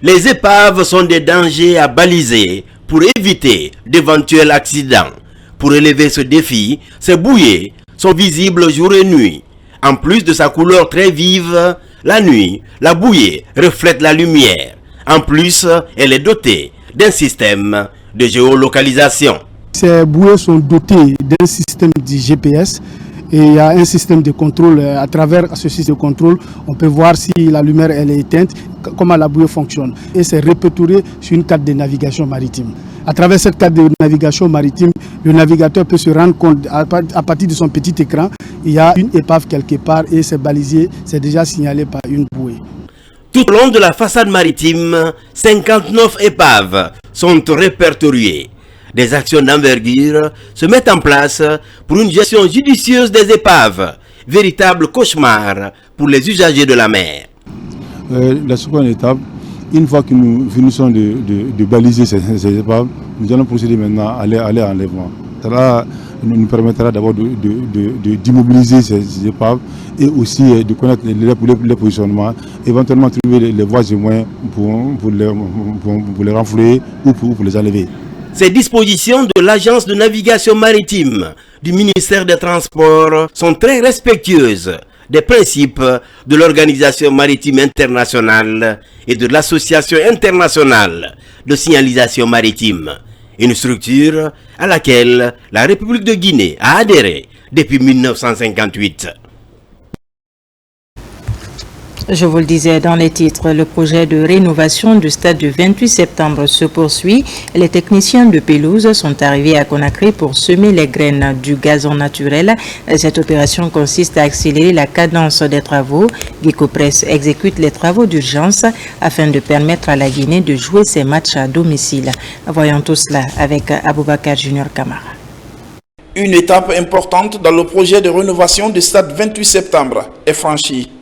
S12: Les épaves sont des dangers à baliser pour éviter d'éventuels accidents. Pour relever ce défi, ces bouées sont visibles jour et nuit. En plus de sa couleur très vive, la nuit, la bouée reflète la lumière. En plus, elle est dotée d'un système de géolocalisation.
S15: Ces bouées sont dotées d'un système de GPS et il y a un système de contrôle. À travers ce système de contrôle, on peut voir si la lumière elle est éteinte, comment la bouée fonctionne. Et c'est répertorié sur une carte de navigation maritime. À travers cette carte de navigation maritime, le navigateur peut se rendre compte à partir de son petit écran, il y a une épave quelque part et c'est balisé, c'est déjà signalé par une bouée.
S12: Tout au long de la façade maritime, 59 épaves sont répertoriées. Des actions d'envergure se mettent en place pour une gestion judicieuse des épaves, véritable cauchemar pour les usagers de la mer.
S13: La seconde étape, une fois que nous finissons de baliser ces épaves, nous allons procéder maintenant à leur enlèvement. Cela nous permettra d'abord d'immobiliser ces épaves et aussi de connaître les positionnements, éventuellement trouver les voies et moyens pour les renflouer ou pour les enlever.
S12: Ces dispositions de l'Agence de navigation maritime du ministère des Transports sont très respectueuses des principes de l'Organisation maritime internationale et de l'Association internationale de signalisation maritime, une structure à laquelle la République de Guinée a adhéré depuis 1958.
S1: Je vous le disais dans les titres, le projet de rénovation du stade du 28 septembre se poursuit. Les techniciens de pelouse sont arrivés à Conakry pour semer les graines du gazon naturel. Cette opération consiste à accélérer la cadence des travaux. Guicopress exécute les travaux d'urgence afin de permettre à la Guinée de jouer ses matchs à domicile. Voyons tout cela avec Aboubakar Junior Camara.
S16: Une étape importante dans le projet de rénovation du stade 28 septembre est franchie.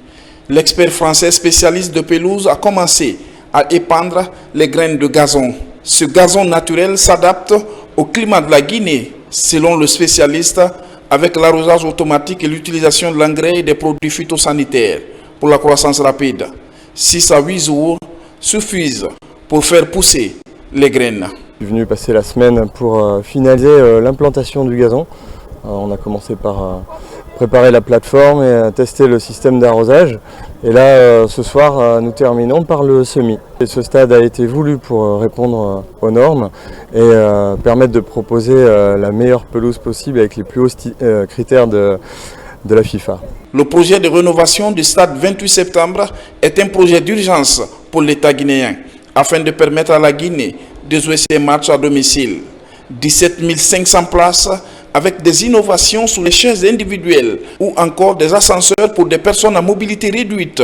S16: L'expert français spécialiste de pelouse a commencé à épandre les graines de gazon. Ce gazon naturel s'adapte au climat de la Guinée, selon le spécialiste, avec l'arrosage automatique et l'utilisation de l'engrais et des produits phytosanitaires. pour la croissance rapide. 6 à 8 jours suffisent pour faire pousser les graines.
S14: Je suis venu passer la semaine pour finaliser l'implantation du gazon. On a commencé par préparer la plateforme et tester le système d'arrosage. Et là, ce soir, nous terminons par le semis. Et ce stade a été voulu pour répondre aux normes et permettre de proposer la meilleure pelouse possible avec les plus hauts critères de la FIFA.
S16: Le projet de rénovation du stade 28 septembre est un projet d'urgence pour l'État guinéen afin de permettre à la Guinée de jouer ses matchs à domicile. 17 500 places avec des innovations sur les chaises individuelles ou encore des ascenseurs pour des personnes à mobilité réduite.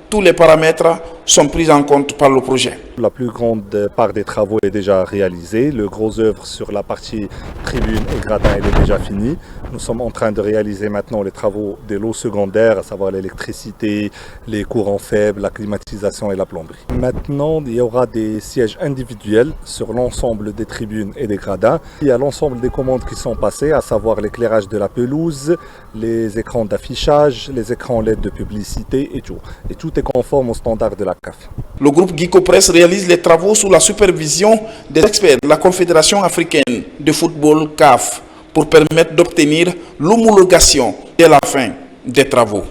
S16: Tous les paramètres sont pris en compte par le projet.
S17: La plus grande part des travaux est déjà réalisée. Le gros œuvre sur la partie tribune et gradin est déjà fini. Nous sommes en train de réaliser maintenant les travaux des lots secondaires, à savoir l'électricité, les courants faibles, la climatisation et la plomberie. Maintenant, il y aura des sièges individuels sur l'ensemble des tribunes et des gradins. Il y a l'ensemble des commandes qui sont passées, à savoir l'éclairage de la pelouse, les écrans d'affichage, les écrans LED de publicité et tout. Et tout est conforme aux standards de la CAF.
S16: Le groupe Guico Press réalise les travaux sous la supervision des experts de la Confédération africaine de football CAF pour permettre d'obtenir l'homologation et la fin des travaux.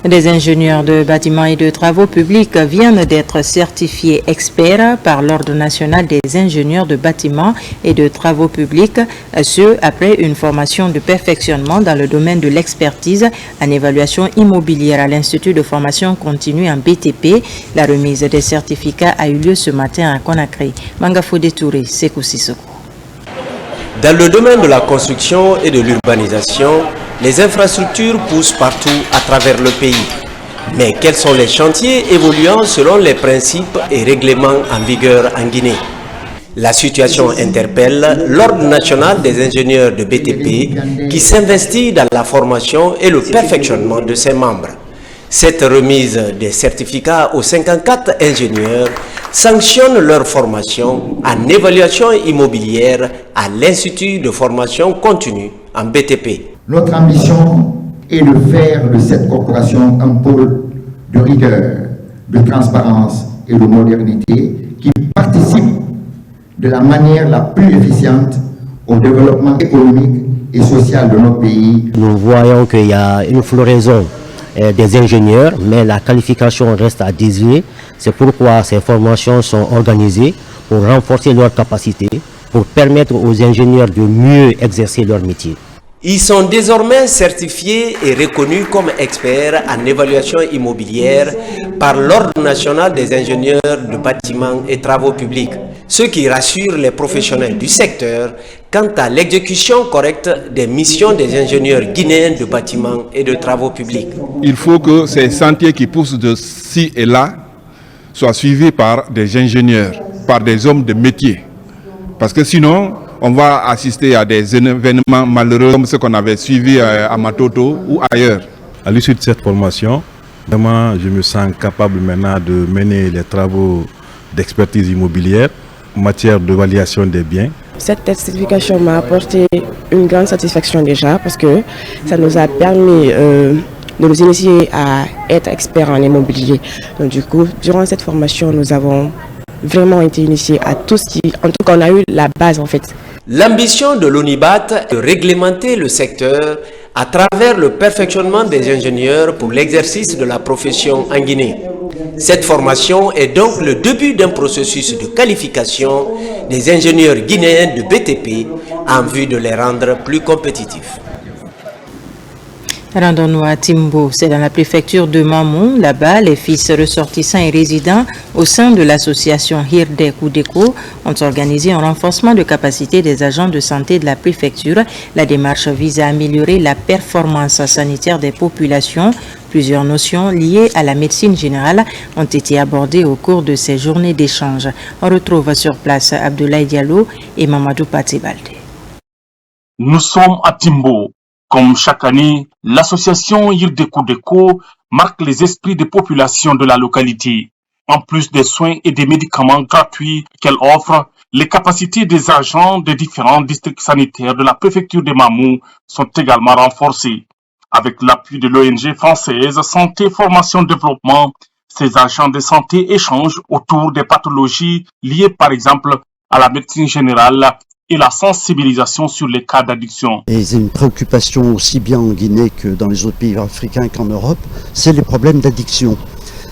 S1: Des ingénieurs de bâtiments et de travaux publics viennent d'être certifiés experts par l'Ordre national des ingénieurs de bâtiments et de travaux publics, ce après une formation de perfectionnement dans le domaine de l'expertise en évaluation immobilière à l'Institut de formation continue en BTP. La remise des certificats a eu lieu ce matin à Conakry. Mangafode Touré, Sekou Sissoko.
S18: Dans le domaine de la construction et de l'urbanisation, les infrastructures poussent partout à travers le pays. Mais quels sont les chantiers évoluant selon les principes et règlements en vigueur en Guinée? La situation interpelle l'Ordre national des ingénieurs de BTP qui s'investit dans la formation et le perfectionnement de ses membres. Cette remise des certificats aux 54 ingénieurs sanctionne leur formation en évaluation immobilière à l'Institut de formation continue en BTP.
S19: Notre ambition est de faire de cette corporation un pôle de rigueur, de transparence et de modernité qui participe de la manière la plus efficiente au développement économique et social de notre pays.
S20: Nous voyons qu'il y a une floraison des ingénieurs, mais la qualification reste à désirer. C'est pourquoi ces formations sont organisées pour renforcer leurs capacités, pour permettre aux ingénieurs de mieux exercer leur métier.
S18: Ils sont désormais certifiés et reconnus comme experts en évaluation immobilière par l'Ordre national des ingénieurs de bâtiments et travaux publics, ce qui rassure les professionnels du secteur quant à l'exécution correcte des missions des ingénieurs guinéens de bâtiments et de travaux publics.
S21: Il faut que ces chantiers qui poussent de ci et là soient suivis par des ingénieurs, par des hommes de métier, parce que sinon on va assister à des événements malheureux comme ce qu'on avait suivi à Matoto ou ailleurs.
S13: À l'issue de cette formation, vraiment, je me sens capable maintenant de mener les travaux d'expertise immobilière en matière d'évaluation des biens.
S22: Cette certification m'a apporté une grande satisfaction déjà parce que ça nous a permis de nous initier à être experts en immobilier. Donc du coup, durant cette formation, nous avons vraiment été initiés à tout ce qui... En tout cas, on a eu la base en fait.
S18: L'ambition de l'ONIBAT est de réglementer le secteur à travers le perfectionnement des ingénieurs pour l'exercice de la profession en Guinée. Cette formation est donc le début d'un processus de qualification des ingénieurs guinéens de BTP en vue de les rendre plus compétitifs.
S1: Rendons-nous à Timbo, c'est dans la préfecture de Mamou. Là-bas, les fils ressortissants et résidents au sein de l'association Hirde Koudeko ont organisé un renforcement de capacité des agents de santé de la préfecture. La démarche vise à améliorer la performance sanitaire des populations. Plusieurs notions liées à la médecine générale ont été abordées au cours de ces journées d'échange. On retrouve sur place Abdoulaye Diallo et Mamadou Patibalde.
S24: Nous sommes à Timbo. Comme chaque année, l'association Hirde Koudeko marque les esprits des populations de la localité. En plus des soins et des médicaments gratuits qu'elle offre, les capacités des agents des différents districts sanitaires de la préfecture de Mamou sont également renforcées. Avec l'appui de l'ONG française Santé, Formation, Développement, ces agents de santé échangent autour des pathologies liées par exemple à la médecine générale et la sensibilisation sur les cas d'addiction.
S3: Et c'est une préoccupation aussi bien en Guinée que dans les autres pays africains qu'en Europe, c'est les problèmes d'addiction.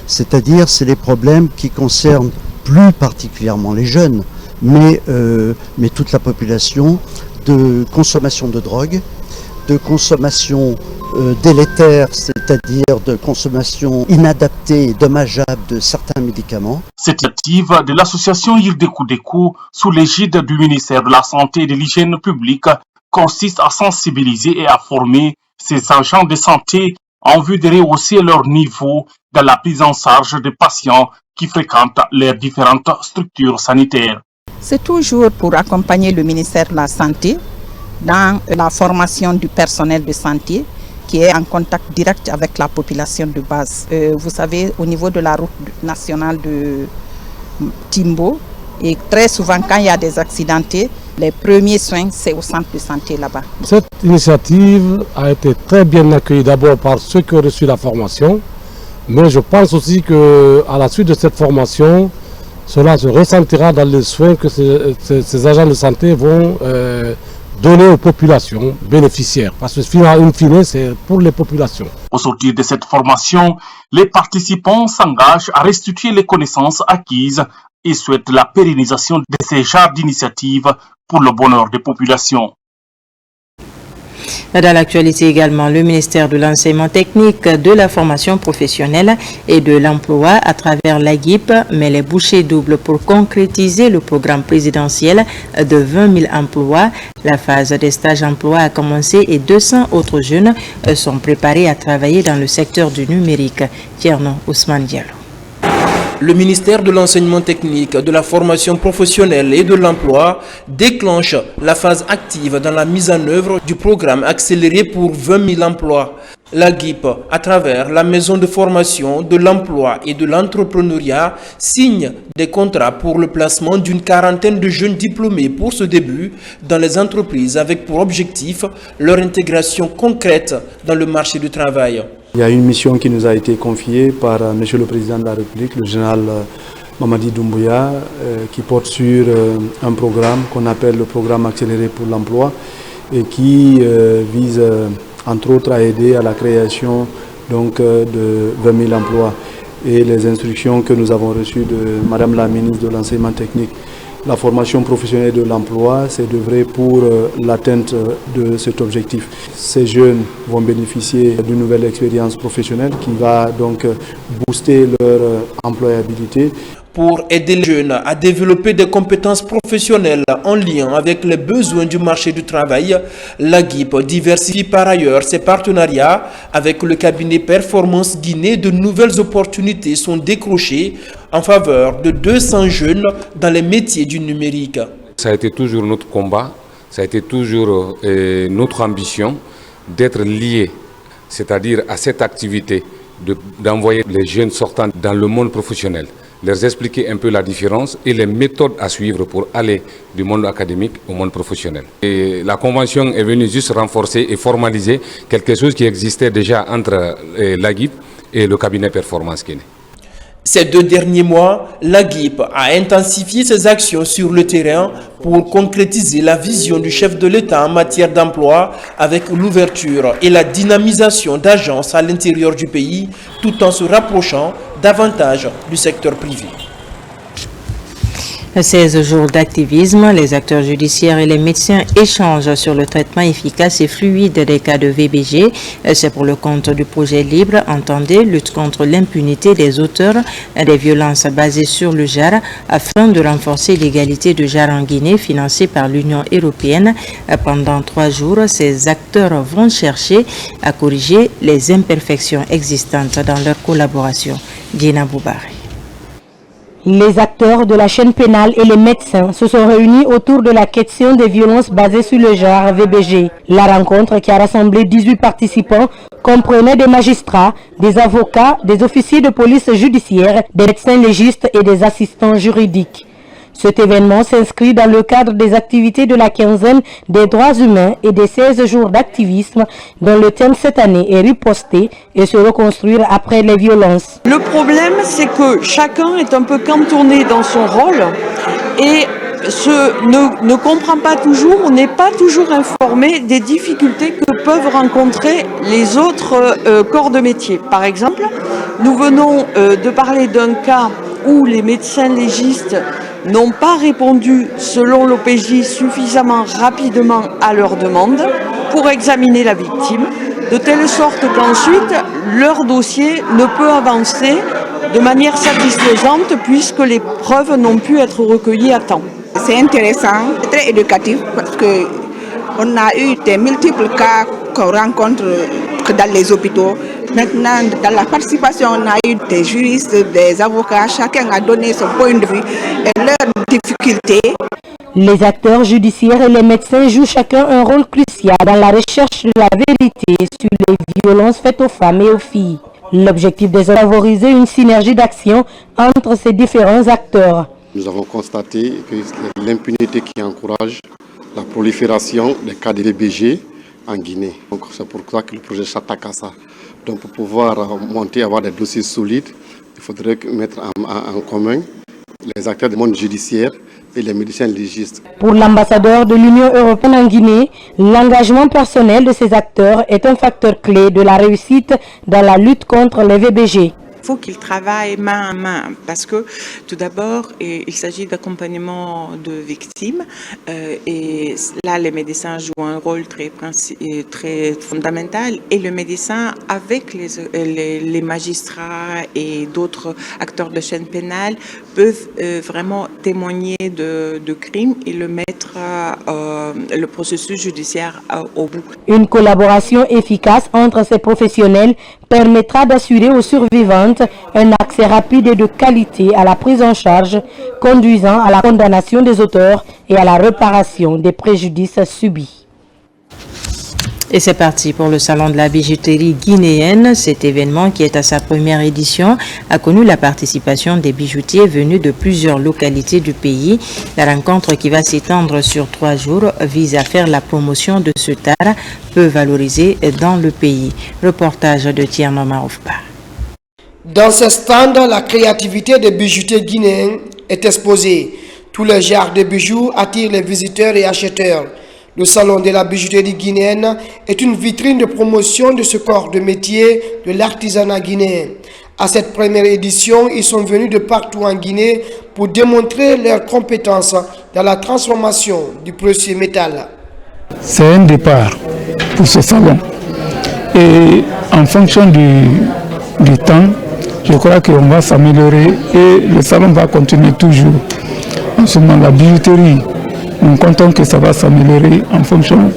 S3: C'est-à-dire, c'est les problèmes qui concernent plus particulièrement les jeunes, mais toute la population, de consommation de drogue, de consommation délétère, c'est-à-dire de consommation inadaptée et dommageable de certains médicaments.
S24: Cette initiative de l'association Yirdekou sous l'égide du ministère de la Santé et de l'Hygiène publique consiste à sensibiliser et à former ces agents de santé en vue de rehausser leur niveau dans la prise en charge des patients qui fréquentent les différentes structures sanitaires.
S5: C'est toujours pour accompagner le ministère de la Santé dans la formation du personnel de santé qui est en contact direct avec la population de base. Vous savez, au niveau de la route nationale de Timbo, et très souvent quand il y a des accidentés, les premiers soins, c'est au centre de santé là-bas.
S6: Cette initiative a été très bien accueillie d'abord par ceux qui ont reçu la formation, mais je pense aussi qu'à la suite de cette formation, cela se ressentira dans les soins que ces agents de santé vont donner aux populations bénéficiaires. Parce que, in fine, c'est pour les populations.
S24: Au sortir de cette formation, les participants s'engagent à restituer les connaissances acquises et souhaitent la pérennisation de ces genres d'initiatives pour le bonheur des populations.
S1: Dans l'actualité également, le ministère de l'Enseignement technique, de la formation professionnelle et de l'emploi à travers l'AGIP met les bouchées doubles pour concrétiser le programme présidentiel de 20 000 emplois. La phase des stages emploi a commencé et 200 autres jeunes sont préparés à travailler dans le secteur du numérique. Tierno Ousmane Diallo.
S7: Le ministère de l'Enseignement technique, de la formation professionnelle et de l'emploi déclenche la phase active dans la mise en œuvre du programme accéléré pour 20 000 emplois. L'AGIP, à travers la maison de formation, de l'emploi et de l'entrepreneuriat, signe des contrats pour le placement d'une quarantaine de jeunes diplômés pour ce début dans les entreprises avec pour objectif leur intégration concrète dans le marché du travail.
S8: Il y a une mission qui nous a été confiée par Monsieur le Président de la République, le général Mamadi Doumbouya, qui porte sur un programme qu'on appelle le programme accéléré pour l'emploi et qui vise entre autres à aider à la création de 20 000 emplois. Et les instructions que nous avons reçues de Madame la ministre de l'Enseignement technique, la formation professionnelle de l'emploi, c'est d'œuvrer pour l'atteinte de cet objectif. Ces jeunes vont bénéficier d'une nouvelle expérience professionnelle qui va donc booster leur employabilité.
S7: Pour aider les jeunes à développer des compétences professionnelles en lien avec les besoins du marché du travail, l'AGIP diversifie par ailleurs ses partenariats avec le cabinet Performance Guinée. De nouvelles opportunités sont décrochées en faveur de 200 jeunes dans les métiers du numérique.
S23: Ça a été toujours notre combat, ça a été toujours notre ambition d'être liés, c'est-à-dire à cette activité d'envoyer les jeunes sortants dans le monde professionnel, leur expliquer un peu la différence et les méthodes à suivre pour aller du monde académique au monde professionnel. Et la convention est venue juste renforcer et formaliser quelque chose qui existait déjà entre l'AGIP et le cabinet Performance Guinée.
S7: Ces 2 derniers mois, l'AGIP a intensifié ses actions sur le terrain pour concrétiser la vision du chef de l'État en matière d'emploi avec l'ouverture et la dynamisation d'agences à l'intérieur du pays, tout en se rapprochant davantage du secteur privé.
S1: 16 jours d'activisme, les acteurs judiciaires et les médecins échangent sur le traitement efficace et fluide des cas de VBG. C'est pour le compte du projet Libre, entendez, lutte contre l'impunité des auteurs des violences basées sur le genre, afin de renforcer l'égalité de genre en Guinée, financée par l'Union européenne. Pendant 3 jours, ces acteurs vont chercher à corriger les imperfections existantes dans leur collaboration. Dina Boubari.
S25: Les acteurs de la chaîne pénale et les médecins se sont réunis autour de la question des violences basées sur le genre VBG. La rencontre, qui a rassemblé 18 participants, comprenait des magistrats, des avocats, des officiers de police judiciaire, des médecins légistes et des assistants juridiques. Cet événement s'inscrit dans le cadre des activités de la quinzaine des droits humains et des 16 jours d'activisme dont le thème cette année est riposter et se reconstruire après les violences.
S2: Le problème, c'est que chacun est un peu cantonné dans son rôle et ne comprend pas toujours, on n'est pas toujours informé des difficultés que peuvent rencontrer les autres corps de métier. Par exemple, nous venons de parler d'un cas où les médecins légistes n'ont pas répondu selon l'OPJ suffisamment rapidement à leur demande pour examiner la victime, de telle sorte qu'ensuite leur dossier ne peut avancer de manière satisfaisante puisque les preuves n'ont pu être recueillies à temps.
S4: C'est intéressant, très éducatif parce qu'on a eu des multiples cas qu'on rencontre dans les hôpitaux. Maintenant, dans la participation, on a eu des juristes, des avocats, chacun a donné son point de vue et leurs difficultés.
S25: Les acteurs judiciaires et les médecins jouent chacun un rôle crucial dans la recherche de la vérité sur les violences faites aux femmes et aux filles. L'objectif est de favoriser une synergie d'action entre ces différents acteurs.
S9: Nous avons constaté que l'impunité qui encourage la prolifération des cas de VBG en Guinée. Donc c'est pour ça que le projet s'attaque à ça. Donc pour pouvoir avoir des dossiers solides, il faudrait mettre en commun les acteurs du monde judiciaire et les médecins légistes.
S25: Pour l'ambassadeur de l'Union européenne en Guinée, l'engagement personnel de ces acteurs est un facteur clé de la réussite dans la lutte contre les VBG.
S10: Il faut qu'ils travaillent main à main parce que tout d'abord, il s'agit d'accompagnement de victimes et là les médecins jouent un rôle très fondamental et le médecin avec les magistrats et d'autres acteurs de chaîne pénale peuvent vraiment témoigner de crimes et le mettre le processus judiciaire au bout.
S25: Une collaboration efficace entre ces professionnels permettra d'assurer aux survivantes un accès rapide et de qualité à la prise en charge, conduisant à la condamnation des auteurs et à la réparation des préjudices subis.
S1: Et c'est parti pour le salon de la bijouterie guinéenne. Cet événement, qui est à sa première édition, a connu la participation des bijoutiers venus de plusieurs localités du pays. La rencontre, qui va s'étendre sur 3 jours, vise à faire la promotion de ce art peu valorisé dans le pays. Reportage de Tierno Maoufba.
S11: Dans ce stand, la créativité des bijoutiers guinéens est exposée. Tous les genres de bijoux attirent les visiteurs et acheteurs. Le salon de la bijouterie guinéenne est une vitrine de promotion de ce corps de métier de l'artisanat guinéen. À cette première édition, ils sont venus de partout en Guinée pour démontrer leurs compétences dans la transformation du précieux métal.
S26: C'est un départ pour ce salon. Et en fonction du temps, je crois qu'on va s'améliorer et le salon va continuer toujours. En ce moment, la bijouterie, nous comptons que ça va s'améliorer en fonction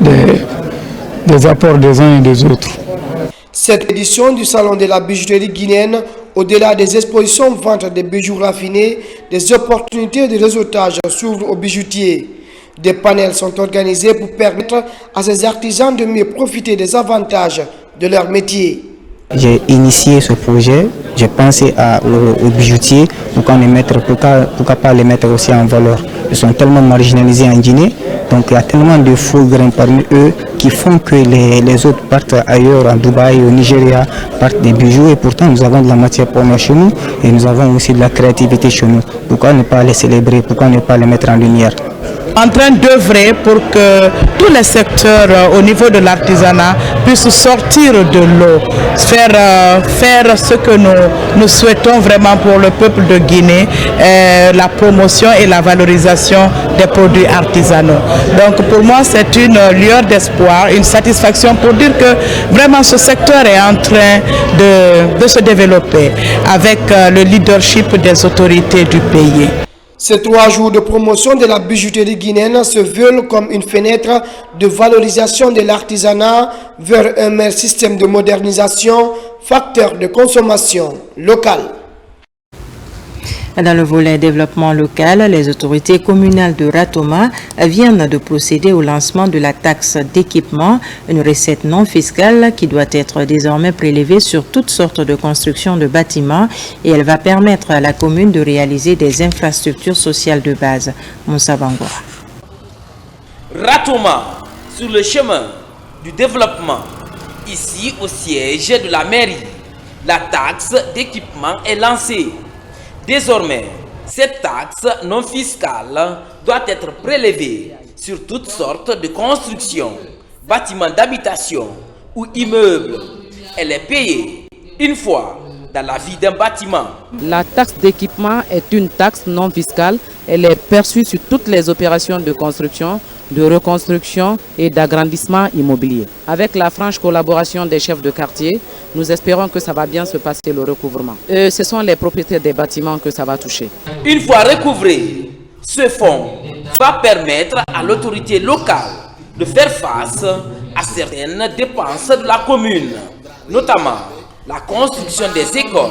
S26: des apports des uns et des autres.
S11: Cette édition du salon de la bijouterie guinéenne, au-delà des expositions vente des bijoux raffinés, des opportunités de réseautage s'ouvrent aux bijoutiers. Des panels sont organisés pour permettre à ces artisans de mieux profiter des avantages de leur métier.
S27: J'ai initié ce projet, j'ai pensé aux bijoutiers, pourquoi pas les mettre aussi en valeur. Ils sont tellement marginalisés en Guinée, donc il y a tellement de faux grains parmi eux qui font que les autres partent ailleurs, en Dubaï, au Nigeria, partent des bijoux et pourtant nous avons de la matière première chez nous et nous avons aussi de la créativité chez nous. Pourquoi ne pas les célébrer, pourquoi ne pas les mettre en lumière?
S28: En train d'œuvrer pour que tous les secteurs au niveau de l'artisanat puissent sortir de l'eau, faire ce que nous souhaitons vraiment pour le peuple de Guinée, la promotion et la valorisation des produits artisanaux. Donc pour moi c'est une lueur d'espoir, une satisfaction pour dire que vraiment ce secteur est en train de se développer avec le leadership des autorités du pays.
S11: Ces 3 jours de promotion de la bijouterie guinéenne se veulent comme une fenêtre de valorisation de l'artisanat vers un meilleur système de modernisation, facteur de consommation locale.
S1: Dans le volet développement local, les autorités communales de Ratoma viennent de procéder au lancement de la taxe d'équipement, une recette non fiscale qui doit être désormais prélevée sur toutes sortes de constructions de bâtiments et elle va permettre à la commune de réaliser des infrastructures sociales de base. Moussa Bangora.
S12: Ratoma, sur le chemin du développement, ici au siège de la mairie, la taxe d'équipement est lancée. Désormais, cette taxe non fiscale doit être prélevée sur toutes sortes de constructions, bâtiments d'habitation ou immeubles. Elle est payée une fois dans la vie d'un bâtiment.
S14: La taxe d'équipement est une taxe non fiscale. Elle est perçue sur toutes les opérations de construction, de reconstruction et d'agrandissement immobilier. Avec la franche collaboration des chefs de quartier, nous espérons que ça va bien se passer le recouvrement. Ce sont les propriétaires des bâtiments que ça va toucher.
S12: Une fois recouvré, ce fonds va permettre à l'autorité locale de faire face à certaines dépenses de la commune, notamment la construction des écoles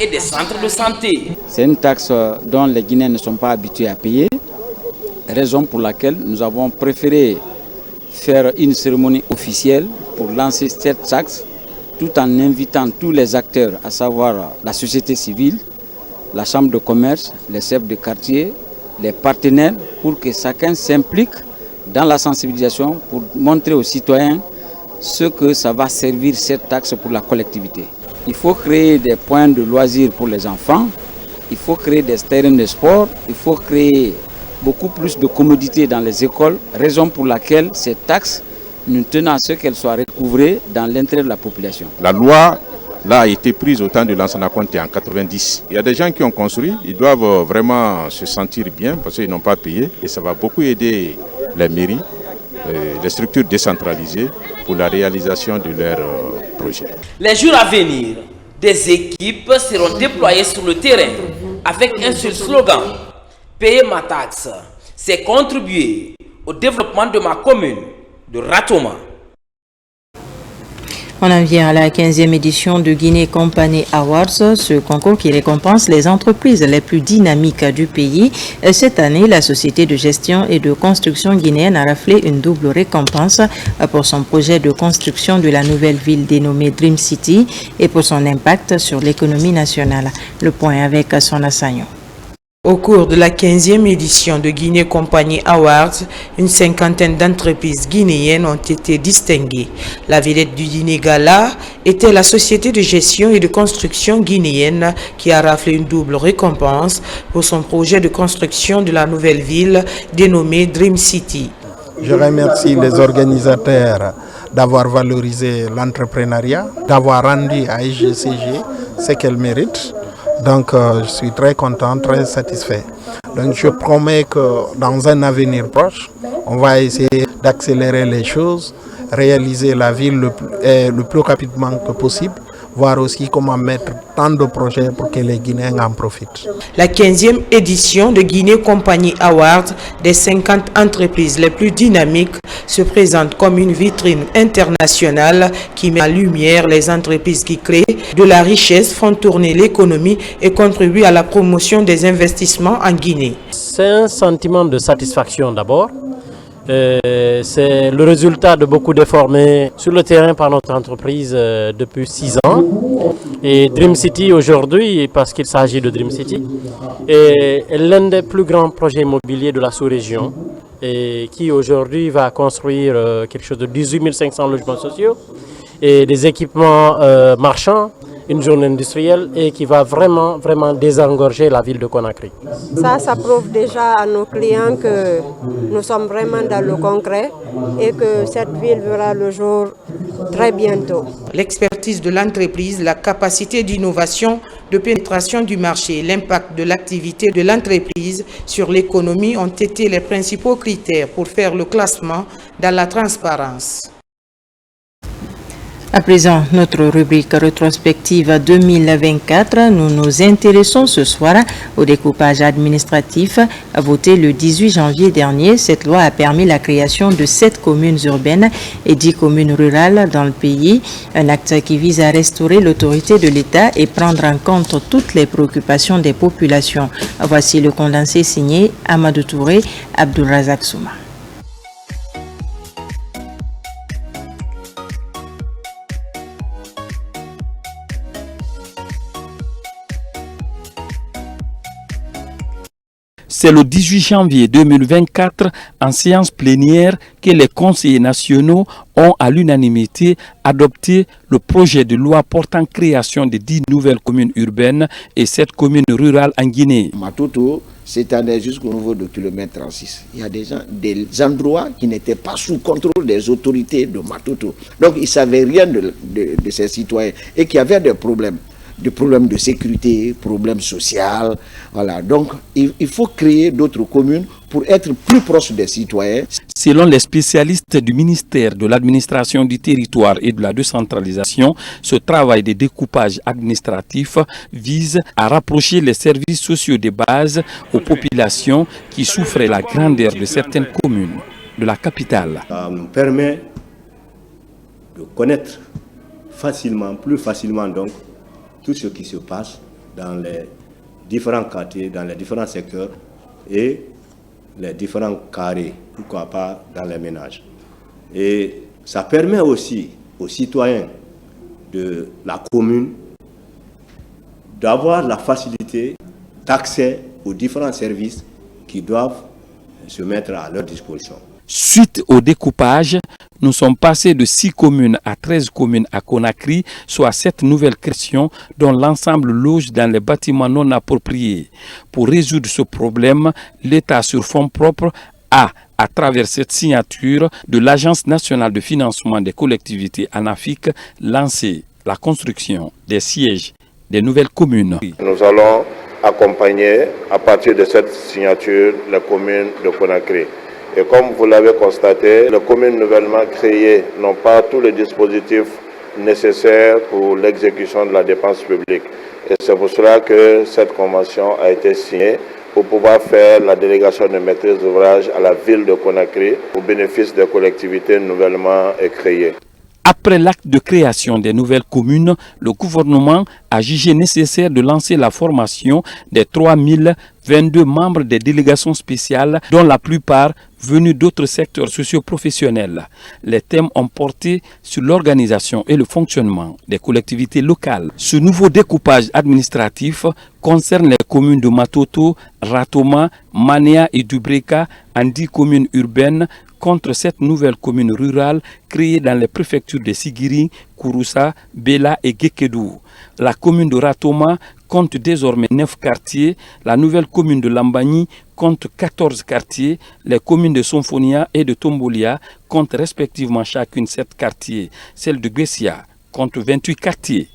S12: et des centres de santé.
S15: C'est une taxe dont les Guinéens ne sont pas habitués à payer, raison pour laquelle nous avons préféré faire une cérémonie officielle pour lancer cette taxe, tout en invitant tous les acteurs, à savoir la société civile, la chambre de commerce, les chefs de quartier, les partenaires, pour que chacun s'implique dans la sensibilisation pour montrer aux citoyens ce que ça va servir cette taxe pour la collectivité. Il faut créer des points de loisirs pour les enfants, il faut créer des terrains de sport, il faut créer beaucoup plus de commodités dans les écoles, raison pour laquelle cette taxe, nous tenons à ce qu'elle soit recouvrée dans l'intérêt de la population.
S16: La loi là, a été prise au temps de Lansana Conté en 90. Il y a des gens qui ont construit, ils doivent vraiment se sentir bien parce qu'ils n'ont pas payé et ça va beaucoup aider les mairies, les structures décentralisées pour la réalisation de leurs projets.
S12: Les jours à venir, des équipes seront déployées sur le terrain avec un seul slogan: payer ma taxe, c'est contribuer au développement de ma commune de Ratoma.
S1: On en vient à la 15e édition de Guinée Company Awards, ce concours qui récompense les entreprises les plus dynamiques du pays. Cette année, la société de gestion et de construction guinéenne a raflé une double récompense pour son projet de construction de la nouvelle ville dénommée Dream City et pour son impact sur l'économie nationale. Le point avec Sona Sagnon.
S17: Au cours de la 15e édition de Guinée Company Awards, une cinquantaine d'entreprises guinéennes ont été distinguées. La vedette du dîner gala était la société de gestion et de construction guinéenne qui a raflé une double récompense pour son projet de construction de la nouvelle ville dénommée Dream City.
S19: Je remercie les organisateurs d'avoir valorisé l'entrepreneuriat, d'avoir rendu à IGCG ce qu'elle mérite. Donc je suis très content, très satisfait. Donc je promets que dans un avenir proche, on va essayer d'accélérer les choses, réaliser la ville le plus rapidement que possible, voir aussi comment mettre tant de projets pour que les Guinéens en profitent.
S17: La 15e édition de Guinée Company Awards des 50 entreprises les plus dynamiques se présente comme une vitrine internationale qui met en lumière les entreprises qui créent de la richesse, font tourner l'économie et contribuent à la promotion des investissements en Guinée.
S20: C'est un sentiment de satisfaction d'abord. C'est le résultat de beaucoup d'efforts menés sur le terrain par notre entreprise depuis 6 ans. Et Dream City aujourd'hui, parce qu'il s'agit de Dream City, est l'un des plus grands projets immobiliers de la sous-région et qui aujourd'hui va construire quelque chose de 18 500 logements sociaux et des équipements marchands, une zone industrielle et qui va vraiment désengorger la ville de Conakry.
S21: Ça prouve déjà à nos clients que nous sommes vraiment dans le concret et que cette ville verra le jour très bientôt.
S17: L'expertise de l'entreprise, la capacité d'innovation, de pénétration du marché, l'impact de l'activité de l'entreprise sur l'économie ont été les principaux critères pour faire le classement dans la transparence.
S1: À présent, notre rubrique rétrospective 2024, nous nous intéressons ce soir au découpage administratif. Voté le 18 janvier dernier, cette loi a permis la création de 7 communes urbaines et 10 communes rurales dans le pays. Un acte qui vise à restaurer l'autorité de l'État et prendre en compte toutes les préoccupations des populations. Voici le condensé signé Amadou Touré, Abdulrazak Souma.
S3: C'est le 18 janvier 2024, en séance plénière, que les conseillers nationaux ont à l'unanimité adopté le projet de loi portant création de 10 nouvelles communes urbaines et 7 communes rurales en Guinée.
S5: Matoto s'étendait jusqu'au niveau de kilomètre 36. Il y a des endroits qui n'étaient pas sous contrôle des autorités de Matoto. Donc ils ne savaient rien de ces citoyens et qu'il y avait des problèmes de sécurité, problèmes sociaux. Voilà. Donc, il faut créer d'autres communes pour être plus proche des citoyens.
S3: Selon les spécialistes du ministère de l'administration du territoire et de la décentralisation, ce travail de découpage administratif vise à rapprocher les services sociaux de base aux populations qui souffraient la grandeur de certaines communes de la capitale.
S6: Ça nous permet de connaître plus facilement donc, tout ce qui se passe dans les différents quartiers, dans les différents secteurs et les différents carrés, pourquoi pas dans les ménages. Et ça permet aussi aux citoyens de la commune d'avoir la facilité d'accès aux différents services qui doivent se mettre à leur disposition.
S3: Suite au découpage, nous sommes passés de 6 communes à 13 communes à Conakry, soit 7 nouvelles créations dont l'ensemble loge dans les bâtiments non appropriés. Pour résoudre ce problème, l'État sur fonds propres a, à travers cette signature de l'Agence nationale de financement des collectivités ANAFIC, lancé la construction des sièges des nouvelles communes.
S8: Nous allons accompagner à partir de cette signature les communes de Conakry. Et comme vous l'avez constaté, les communes nouvellement créées n'ont pas tous les dispositifs nécessaires pour l'exécution de la dépense publique. Et c'est pour cela que cette convention a été signée pour pouvoir faire la délégation de maîtrise d'ouvrage à la ville de Conakry au bénéfice des collectivités nouvellement créées.
S3: Après l'acte de création des nouvelles communes, le gouvernement a jugé nécessaire de lancer la formation des 3022 membres des délégations spéciales, dont la plupart venus d'autres secteurs socio-professionnels. Les thèmes ont porté sur l'organisation et le fonctionnement des collectivités locales. Ce nouveau découpage administratif concerne les communes de Matoto, Ratoma, Mania et Dubreka en 10 communes urbaines, contre 7 nouvelles communes rurales créées dans les préfectures de Sigiri, Kouroussa, Bela et Gekedou. La commune de Ratoma compte désormais 9 quartiers, la nouvelle commune de Lambani compte 14 quartiers, les communes de Sonfonia et de Tombolia comptent respectivement chacune 7 quartiers, celle de Gressia compte 28 quartiers.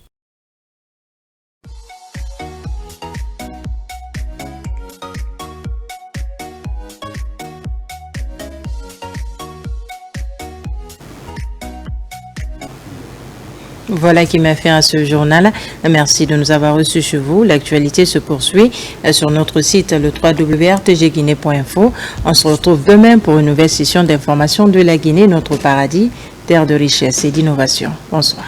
S1: Voilà qui m'a fait à ce journal. Merci de nous avoir reçus chez vous. L'actualité se poursuit sur notre site le www.rtgguinée.info. On se retrouve demain pour une nouvelle session d'information de la Guinée, notre paradis, terre de richesse et d'innovation. Bonsoir.